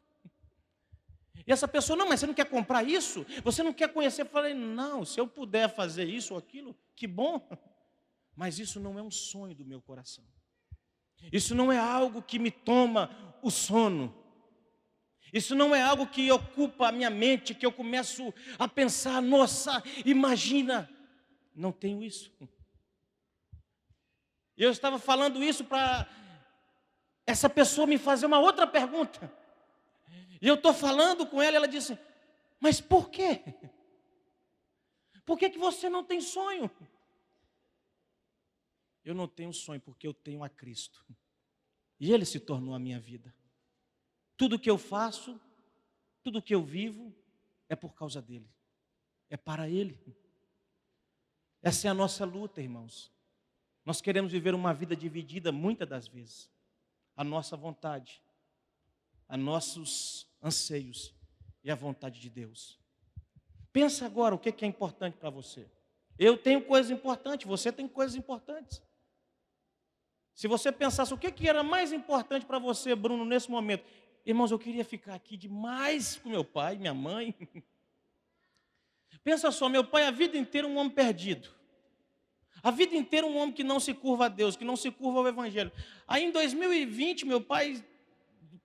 E essa pessoa, não, mas você não quer comprar isso? Você não quer conhecer? Eu falei, não, se eu puder fazer isso ou aquilo, que bom. Mas isso não é um sonho do meu coração. Isso não é algo que me toma o sono. Isso não é algo que ocupa a minha mente, que eu começo a pensar, nossa, imagina. Não tenho isso. E eu estava falando isso para essa pessoa me fazer uma outra pergunta. E eu estou falando com ela e ela disse, mas por quê? Por que você não tem sonho? Eu não tenho sonho porque eu tenho a Cristo. E Ele se tornou a minha vida. Tudo que eu faço, tudo que eu vivo, é por causa dEle. É para Ele. Essa é a nossa luta, irmãos. Nós queremos viver uma vida dividida muitas das vezes. A nossa vontade, a nossos anseios e a vontade de Deus. Pensa agora o que é importante para você. Eu tenho coisas importantes, você tem coisas importantes. Se você pensasse o que era mais importante para você, Bruno, nesse momento. Irmãos, eu queria ficar aqui demais com meu pai, minha mãe. Pensa só, meu pai a vida inteira um homem perdido. A vida inteira um homem que não se curva a Deus, que não se curva ao Evangelho. Aí em 2020, meu pai,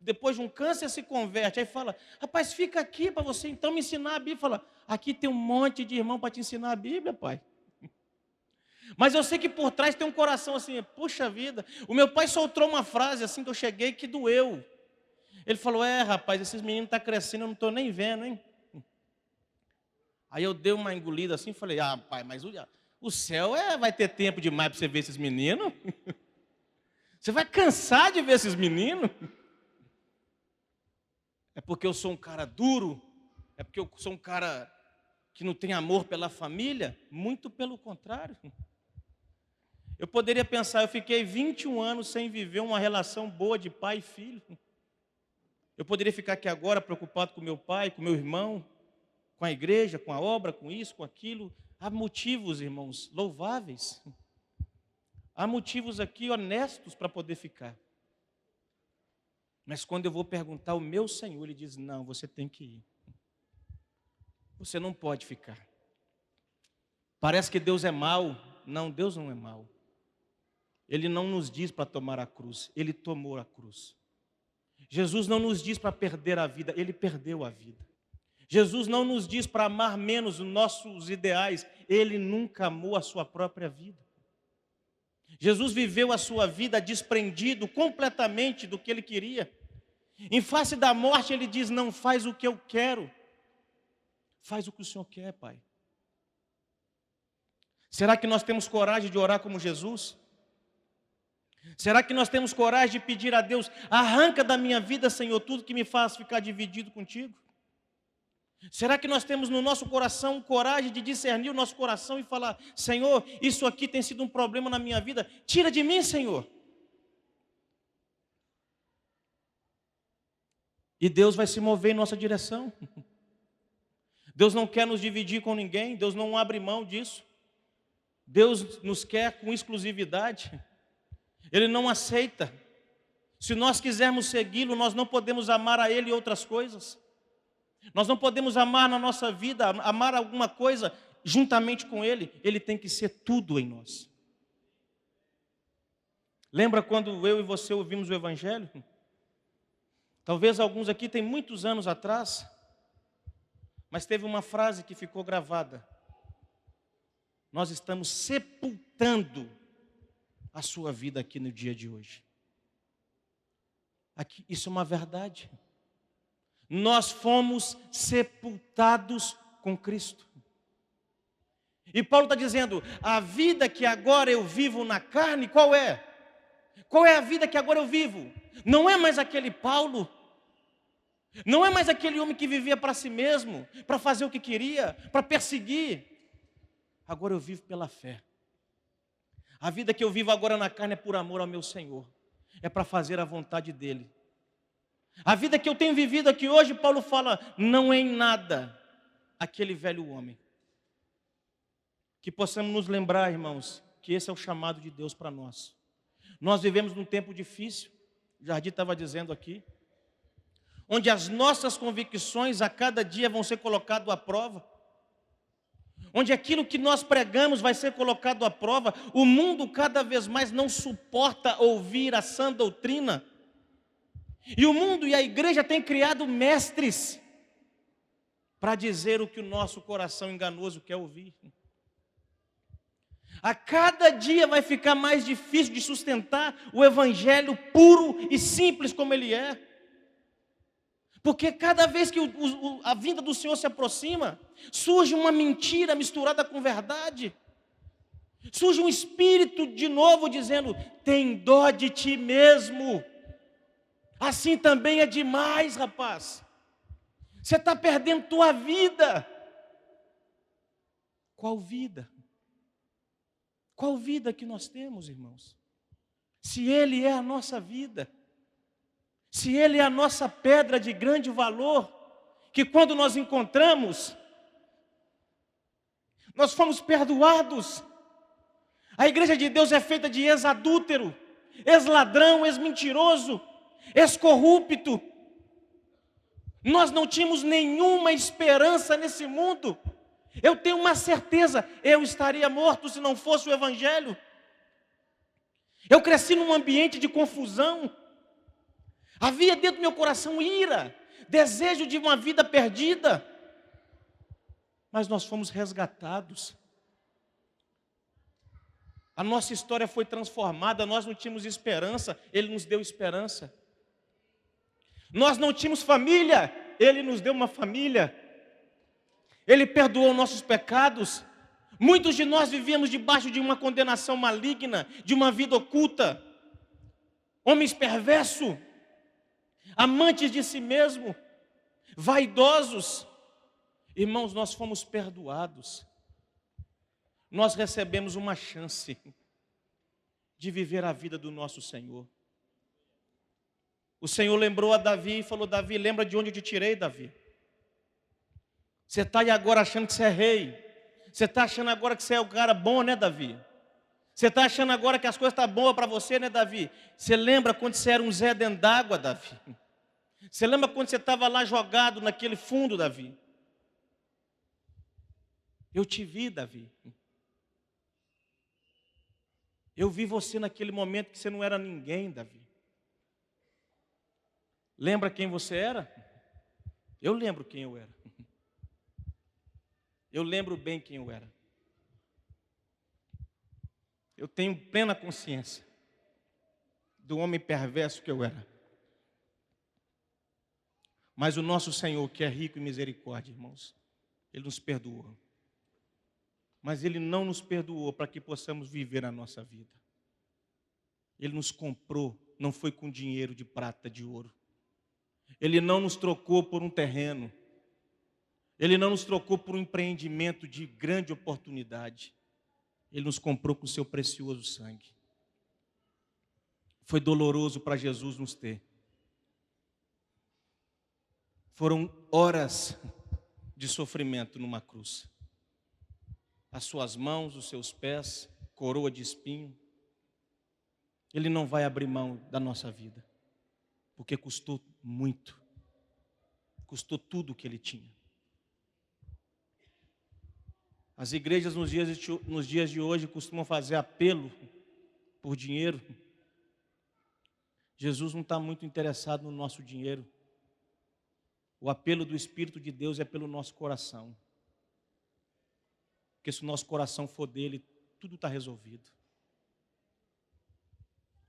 depois de um câncer, se converte. Aí fala, rapaz, fica aqui para você então me ensinar a Bíblia. Fala, aqui tem um monte de irmão para te ensinar a Bíblia, pai. Mas eu sei que por trás tem um coração assim, puxa vida. O meu pai soltou uma frase assim que eu cheguei que doeu. Ele falou, rapaz, esses meninos estão crescendo, eu não estou nem vendo, hein? Aí eu dei uma engolida assim e falei, pai, mas o céu vai ter tempo demais para você ver esses meninos? Você vai cansar de ver esses meninos? É porque eu sou um cara duro? É porque eu sou um cara que não tem amor pela família? Muito pelo contrário. Eu poderia pensar, eu fiquei 21 anos sem viver uma relação boa de pai e filho. Eu poderia ficar aqui agora preocupado com meu pai, com meu irmão, com a igreja, com a obra, com isso, com aquilo. Há motivos, irmãos, louváveis. Há motivos aqui honestos para poder ficar. Mas quando eu vou perguntar ao meu Senhor, Ele diz, não, você tem que ir. Você não pode ficar. Parece que Deus é mau. Não, Deus não é mau. Ele não nos diz para tomar a cruz, Ele tomou a cruz. Jesus não nos diz para perder a vida, Ele perdeu a vida. Jesus não nos diz para amar menos os nossos ideais, Ele nunca amou a sua própria vida. Jesus viveu a sua vida desprendido completamente do que Ele queria. Em face da morte Ele diz, não faz o que eu quero, faz o que o Senhor quer, Pai. Será que nós temos coragem de orar como Jesus? Será que nós temos coragem de pedir a Deus, arranca da minha vida, Senhor, tudo que me faz ficar dividido contigo? Será que nós temos no nosso coração coragem de discernir o nosso coração e falar, Senhor, isso aqui tem sido um problema na minha vida, tira de mim, Senhor. E Deus vai se mover em nossa direção. Deus não quer nos dividir com ninguém, Deus não abre mão disso. Deus nos quer com exclusividade. Ele não aceita. Se nós quisermos segui-lo, nós não podemos amar a Ele e outras coisas. Nós não podemos amar na nossa vida, amar alguma coisa juntamente com Ele. Ele tem que ser tudo em nós. Lembra quando eu e você ouvimos o Evangelho? Talvez alguns aqui tem muitos anos atrás, mas teve uma frase que ficou gravada. Nós estamos sepultando a sua vida aqui no dia de hoje. Aqui, isso é uma verdade. Nós fomos sepultados com Cristo. E Paulo está dizendo, a vida que agora eu vivo na carne, qual é? Qual é a vida que agora eu vivo? Não é mais aquele Paulo. Não é mais aquele homem que vivia para si mesmo, para fazer o que queria, para perseguir. Agora eu vivo pela fé. A vida que eu vivo agora na carne é por amor ao meu Senhor. é para fazer a vontade dEle. A vida que eu tenho vivido aqui hoje, Paulo fala, não é em nada aquele velho homem. Que possamos nos lembrar, irmãos, que esse é o chamado de Deus para nós. Nós vivemos num tempo difícil, o Jardim estava dizendo aqui, onde as nossas convicções a cada dia vão ser colocadas à prova, onde aquilo que nós pregamos vai ser colocado à prova. O mundo cada vez mais não suporta ouvir a sã doutrina, e o mundo e a igreja têm criado mestres para dizer o que o nosso coração enganoso quer ouvir. A cada dia vai ficar mais difícil de sustentar o evangelho puro e simples como ele é. Porque cada vez que a vinda do Senhor se aproxima, surge uma mentira misturada com verdade. Surge um espírito de novo dizendo, tem dó de ti mesmo. Assim também é demais, rapaz. Você está perdendo tua vida. Qual vida? Qual vida que nós temos, irmãos? Se Ele é a nossa vida, se Ele é a nossa pedra de grande valor, que quando nós encontramos, nós fomos perdoados. A igreja de Deus é feita de ex-adúltero, ex-ladrão, ex-mentiroso, ex-corrupto. Nós não tínhamos nenhuma esperança nesse mundo. Eu tenho uma certeza, eu estaria morto se não fosse o evangelho. Eu cresci num ambiente de confusão. Havia dentro do meu coração ira, desejo de uma vida perdida. Mas nós fomos resgatados. A nossa história foi transformada, nós não tínhamos esperança, Ele nos deu esperança. Nós não tínhamos família, Ele nos deu uma família. Ele perdoou nossos pecados. Muitos de nós vivíamos debaixo de uma condenação maligna, de uma vida oculta. Homens perversos, amantes de si mesmo, vaidosos. Irmãos, nós fomos perdoados. Nós recebemos uma chance de viver a vida do nosso Senhor. O Senhor lembrou a Davi e falou, Davi, lembra de onde eu te tirei, Davi? Você está aí agora achando que você é rei. Você está achando agora que você é o cara bom, né, Davi? Você está achando agora que as coisas estão boas para você, né, Davi? Você lembra quando você era um Zé dentro d'água, Davi? Você lembra quando você estava lá jogado naquele fundo, Davi? Eu te vi, Davi. Eu vi você naquele momento que você não era ninguém, Davi. Lembra quem você era? Eu lembro quem eu era. Eu lembro bem quem eu era. Eu tenho plena consciência do homem perverso que eu era. Mas o nosso Senhor, que é rico em misericórdia, irmãos, Ele nos perdoou. Mas Ele não nos perdoou para que possamos viver a nossa vida. Ele nos comprou, não foi com dinheiro de prata, de ouro. Ele não nos trocou por um terreno. Ele não nos trocou por um empreendimento de grande oportunidade. Ele nos comprou com o seu precioso sangue. Foi doloroso para Jesus nos ter. Foram horas de sofrimento numa cruz. As suas mãos, os seus pés, coroa de espinho. Ele não vai abrir mão da nossa vida, porque custou muito. Custou tudo o que Ele tinha. As igrejas nos dias de hoje costumam fazer apelo por dinheiro. Jesus não está muito interessado no nosso dinheiro. O apelo do Espírito de Deus é pelo nosso coração. Porque se o nosso coração for dele, tudo está resolvido.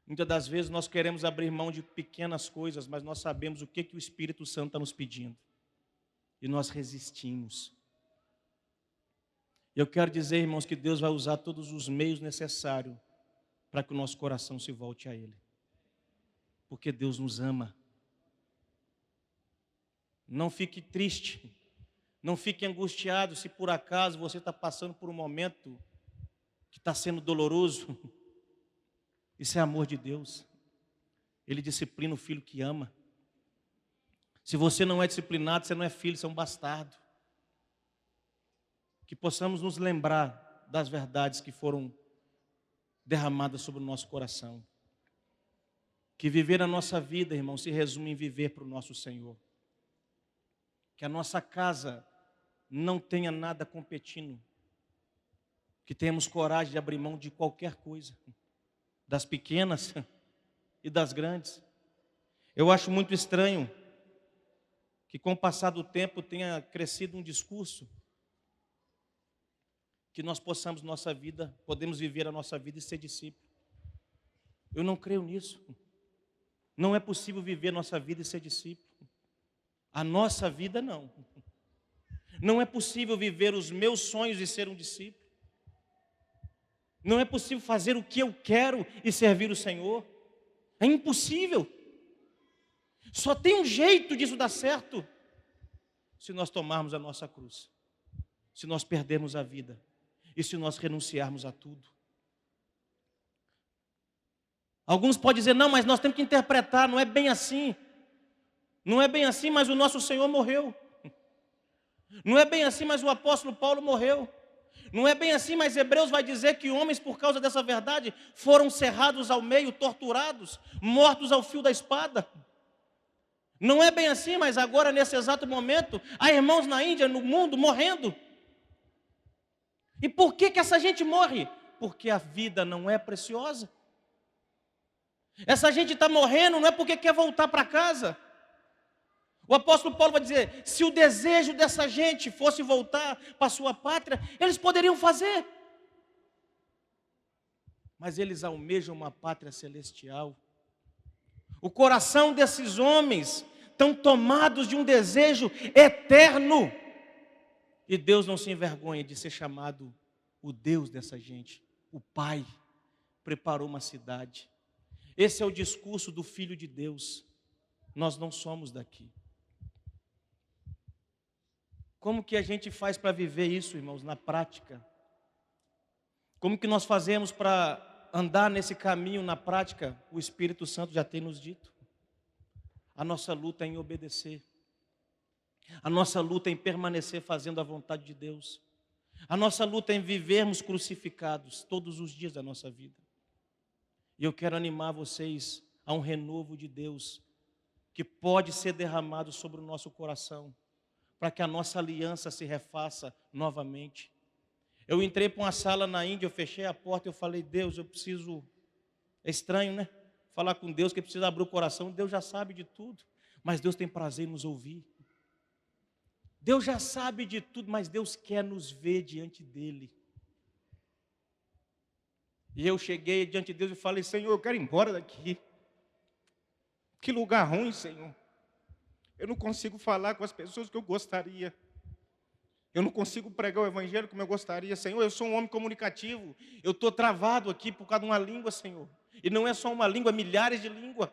Muitas das vezes nós queremos abrir mão de pequenas coisas, mas nós sabemos o que o Espírito Santo está nos pedindo. E nós resistimos. Eu quero dizer, irmãos, que Deus vai usar todos os meios necessários para que o nosso coração se volte a Ele. Porque Deus nos ama. Não fique triste, não fique angustiado se por acaso você está passando por um momento que está sendo doloroso. Isso é amor de Deus. Ele disciplina o filho que ama. Se você não é disciplinado, você não é filho, você é um bastardo. Que possamos nos lembrar das verdades que foram derramadas sobre o nosso coração. Que viver a nossa vida, irmão, se resume em viver para o nosso Senhor. Que a nossa casa não tenha nada competindo. Que tenhamos coragem de abrir mão de qualquer coisa. Das pequenas e das grandes. Eu acho muito estranho que com o passar do tempo tenha crescido um discurso que nós possamos podemos viver a nossa vida e ser discípulo. Eu não creio nisso. Não é possível viver a nossa vida e ser discípulo. A nossa vida não. Não é possível viver os meus sonhos e ser um discípulo. Não é possível fazer o que eu quero e servir o Senhor. É impossível. Só tem um jeito disso dar certo. Se nós tomarmos a nossa cruz. Se nós perdermos a vida. E se nós renunciarmos a tudo. Alguns podem dizer, não, mas nós temos que interpretar, não é bem assim. Não é bem assim, mas o nosso Senhor morreu. Não é bem assim, mas o apóstolo Paulo morreu. Não é bem assim, mas Hebreus vai dizer que homens, por causa dessa verdade, foram cerrados ao meio, torturados, mortos ao fio da espada. Não é bem assim, mas agora, nesse exato momento, há irmãos na Índia, no mundo, morrendo. E por que essa gente morre? Porque a vida não é preciosa. Essa gente está morrendo não é porque quer voltar para casa. O apóstolo Paulo vai dizer, se o desejo dessa gente fosse voltar para a sua pátria, eles poderiam fazer. Mas eles almejam uma pátria celestial. O coração desses homens estão tomados de um desejo eterno. E Deus não se envergonha de ser chamado o Deus dessa gente. O Pai preparou uma cidade. Esse é o discurso do Filho de Deus. Nós não somos daqui. Como que a gente faz para viver isso, irmãos, na prática? Como que nós fazemos para andar nesse caminho na prática? O Espírito Santo já tem nos dito. A nossa luta é em obedecer. A nossa luta é em permanecer fazendo a vontade de Deus. A nossa luta é em vivermos crucificados todos os dias da nossa vida. E eu quero animar vocês a um renovo de Deus que pode ser derramado sobre o nosso coração, para que a nossa aliança se refaça novamente. Eu entrei para uma sala na Índia, eu fechei a porta e eu falei, Deus, eu preciso... É estranho, né? Falar com Deus que precisa abrir o coração. Deus já sabe de tudo, mas Deus tem prazer em nos ouvir. Deus já sabe de tudo, mas Deus quer nos ver diante dEle. E eu cheguei diante de Deus e falei, Senhor, eu quero ir embora daqui. Que lugar ruim, Senhor. Eu não consigo falar com as pessoas que eu gostaria. Eu não consigo pregar o evangelho como eu gostaria. Senhor, eu sou um homem comunicativo. Eu estou travado aqui por causa de uma língua, Senhor. E não é só uma língua, é milhares de línguas.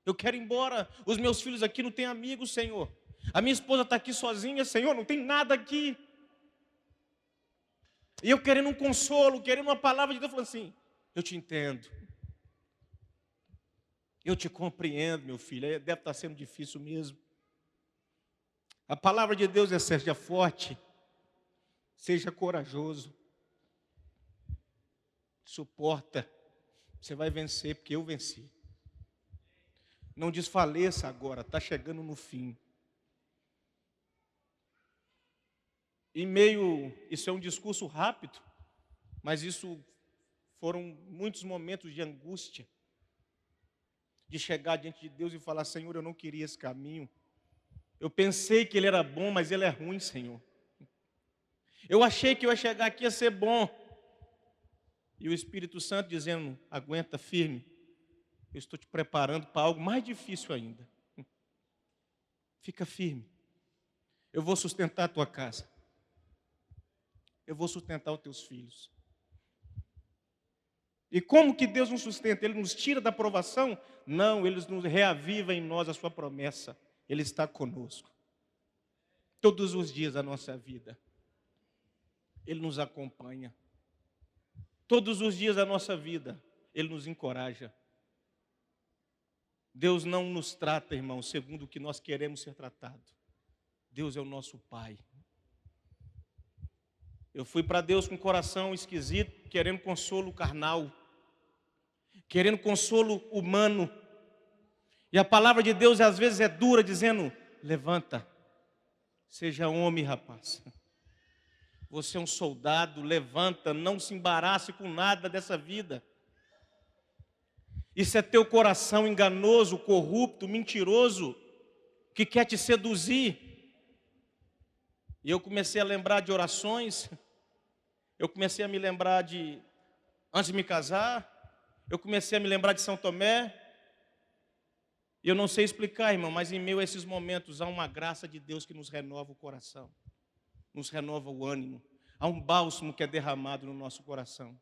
Eu quero ir embora. Os meus filhos aqui não têm amigos, Senhor. A minha esposa está aqui sozinha, Senhor, não tem nada aqui. E eu querendo um consolo, querendo uma palavra de Deus, falando assim, eu te entendo. Eu te compreendo, meu filho. Deve estar sendo difícil mesmo. A palavra de Deus é: seja forte, seja corajoso, suporta. Você vai vencer, porque eu venci. Não desfaleça agora, está chegando no fim. Isso é um discurso rápido, mas isso foram muitos momentos de angústia, de chegar diante de Deus e falar, Senhor, eu não queria esse caminho. Eu pensei que ele era bom, mas ele é ruim, Senhor. Eu achei que eu ia chegar aqui a ser bom. E o Espírito Santo dizendo, aguenta firme, eu estou te preparando para algo mais difícil ainda. Fica firme. Eu vou sustentar a tua casa. Eu vou sustentar os teus filhos. E como que Deus nos sustenta? Ele nos tira da provação? Não, Ele nos reaviva em nós a sua promessa. Ele está conosco. Todos os dias da nossa vida. Ele nos acompanha. Todos os dias da nossa vida, Ele nos encoraja. Deus não nos trata, irmão, segundo o que nós queremos ser tratado. Deus é o nosso Pai. Eu fui para Deus com o coração esquisito, querendo consolo carnal, querendo consolo humano. E a palavra de Deus às vezes é dura, dizendo: levanta, seja homem, rapaz. Você é um soldado, levanta, não se embarace com nada dessa vida. Isso é teu coração enganoso, corrupto, mentiroso, que quer te seduzir. E eu comecei a lembrar de orações, eu comecei a me lembrar de, antes de me casar, eu comecei a me lembrar de São Tomé. E eu não sei explicar, irmão, mas em meio a esses momentos há uma graça de Deus que nos renova o coração, nos renova o ânimo. Há um bálsamo que é derramado no nosso coração.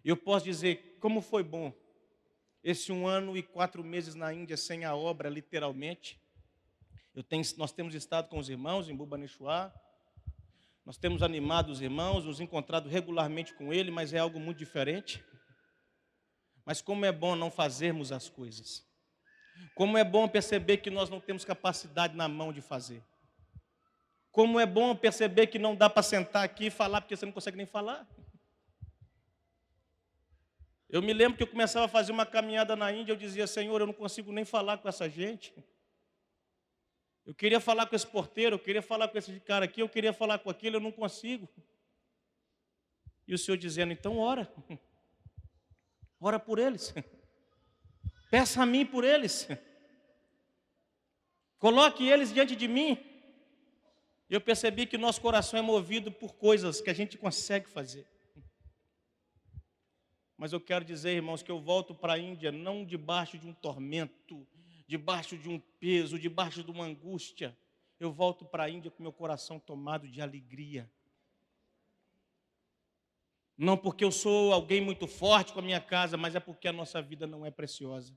E eu posso dizer, como foi bom esse 1 ano e 4 meses na Índia sem a obra, literalmente. Nós temos estado com os irmãos em Bhubaneswar, nós temos animado os irmãos, nos encontrado regularmente com ele, mas é algo muito diferente. Mas como é bom não fazermos as coisas. Como é bom perceber que nós não temos capacidade na mão de fazer. Como é bom perceber que não dá para sentar aqui e falar, porque você não consegue nem falar. Eu me lembro que eu começava a fazer uma caminhada na Índia, eu dizia: Senhor, eu não consigo nem falar com essa gente. Eu queria falar com esse porteiro, eu queria falar com esse cara aqui, eu queria falar com aquele, eu não consigo. E o Senhor dizendo: então ora. Ora por eles. Peça a mim por eles. Coloque eles diante de mim. Eu percebi que nosso coração é movido por coisas que a gente consegue fazer. Mas eu quero dizer, irmãos, que eu volto para a Índia não debaixo de um tormento, debaixo de um peso, debaixo de uma angústia. Eu volto para a Índia com meu coração tomado de alegria. Não porque eu sou alguém muito forte com a minha casa, mas é porque a nossa vida não é preciosa.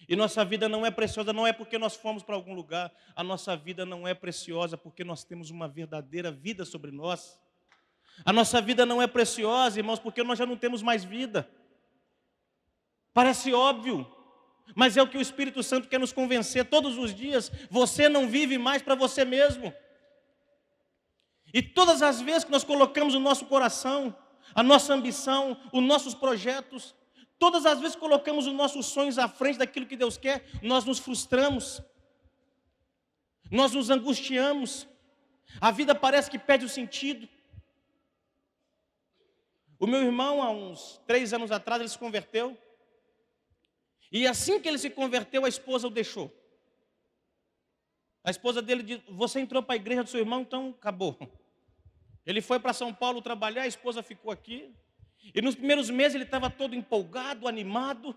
E nossa vida não é preciosa não é porque nós fomos para algum lugar. A nossa vida não é preciosa porque nós temos uma verdadeira vida sobre nós. A nossa vida não é preciosa, irmãos, porque nós já não temos mais vida. Parece óbvio, mas é o que o Espírito Santo quer nos convencer todos os dias. Você não vive mais para você mesmo. E todas as vezes que nós colocamos o nosso coração, a nossa ambição, os nossos projetos, todas as vezes que colocamos os nossos sonhos à frente daquilo que Deus quer, nós nos frustramos, nós nos angustiamos, a vida parece que perde o sentido. O meu irmão, há uns 3 anos atrás, ele se converteu, e assim que ele se converteu, a esposa o deixou. A esposa dele disse: você entrou para a igreja do seu irmão, então acabou. Ele foi para São Paulo trabalhar, a esposa ficou aqui. E nos primeiros meses ele estava todo empolgado, animado,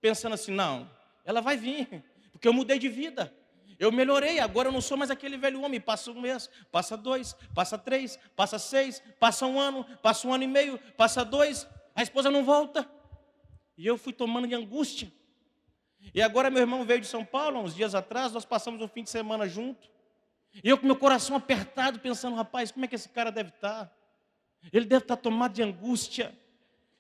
pensando assim: não, ela vai vir, porque eu mudei de vida, eu melhorei, agora eu não sou mais aquele velho homem. Passa 1 mês, passa 2, passa 3, passa 6, passa 1 ano, passa 1 ano e meio, passa 2, a esposa não volta. E eu fui tomando de angústia. E agora meu irmão veio de São Paulo, há uns dias atrás, nós passamos um fim de semana junto. E eu com meu coração apertado, pensando: rapaz, como é que esse cara deve estar? Ele deve estar tomado de angústia.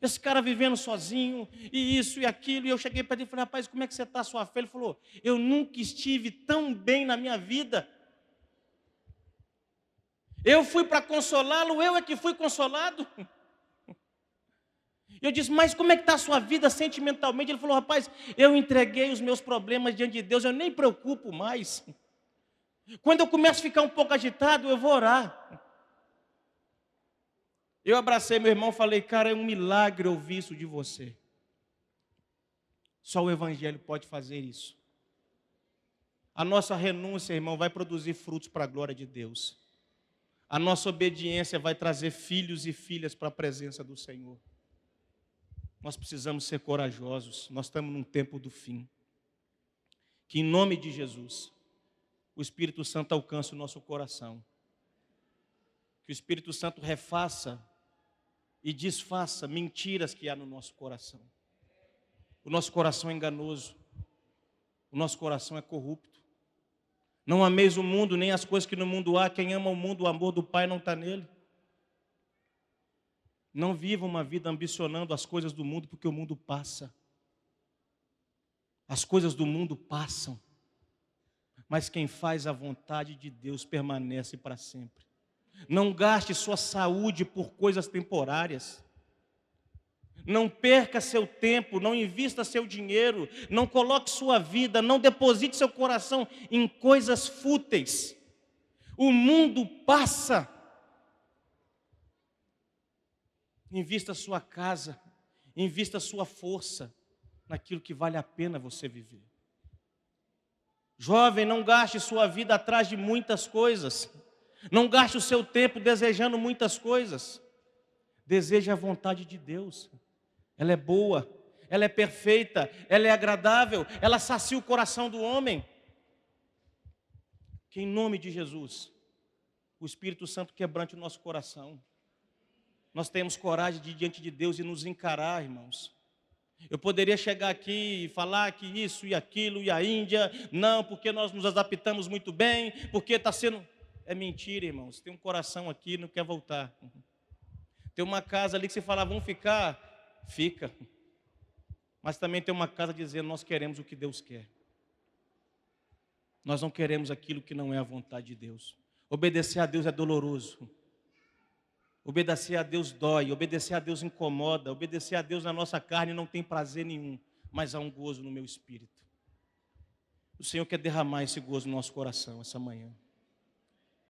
Esse cara vivendo sozinho, e isso e aquilo. E eu cheguei para ele e falei: rapaz, como é que você está, a sua fé? Ele falou: eu nunca estive tão bem na minha vida. Eu fui para consolá-lo, eu é que fui consolado. Eu disse: mas como é que está a sua vida sentimentalmente? Ele falou: rapaz, eu entreguei os meus problemas diante de Deus, eu nem preocupo mais. Quando eu começo a ficar um pouco agitado, eu vou orar. Eu abracei meu irmão e falei: cara, é um milagre ouvir isso de você. Só o Evangelho pode fazer isso. A nossa renúncia, irmão, vai produzir frutos para a glória de Deus. A nossa obediência vai trazer filhos e filhas para a presença do Senhor. Nós precisamos ser corajosos. Nós estamos num tempo do fim. Que em nome de Jesus, o Espírito Santo alcance o nosso coração. Que o Espírito Santo refaça e desfaça mentiras que há no nosso coração. O nosso coração é enganoso. O nosso coração é corrupto. Não ameis o mundo, nem as coisas que no mundo há. Quem ama o mundo, o amor do Pai não está nele. Não viva uma vida ambicionando as coisas do mundo, porque o mundo passa. As coisas do mundo passam, mas quem faz a vontade de Deus permanece para sempre. Não gaste sua saúde por coisas temporárias. Não perca seu tempo, não invista seu dinheiro, não coloque sua vida, não deposite seu coração em coisas fúteis. O mundo passa. Invista sua casa, invista sua força naquilo que vale a pena você viver. Jovem, não gaste sua vida atrás de muitas coisas. Não gaste o seu tempo desejando muitas coisas. Deseje a vontade de Deus. Ela é boa, ela é perfeita, ela é agradável, ela sacia o coração do homem. Que em nome de Jesus, o Espírito Santo quebrante o nosso coração. Nós temos coragem de ir diante de Deus e nos encarar, irmãos. Eu poderia chegar aqui e falar que isso e aquilo e a Índia, não, porque nós nos adaptamos muito bem, porque está sendo... É mentira, irmãos. Tem um coração aqui e não quer voltar. Tem uma casa ali que você fala, vamos ficar? Fica. Mas também tem uma casa dizendo, nós queremos o que Deus quer. Nós não queremos aquilo que não é a vontade de Deus. Obedecer a Deus é doloroso. Obedecer a Deus dói, obedecer a Deus incomoda, obedecer a Deus na nossa carne não tem prazer nenhum, mas há um gozo no meu espírito. O Senhor quer derramar esse gozo no nosso coração essa manhã.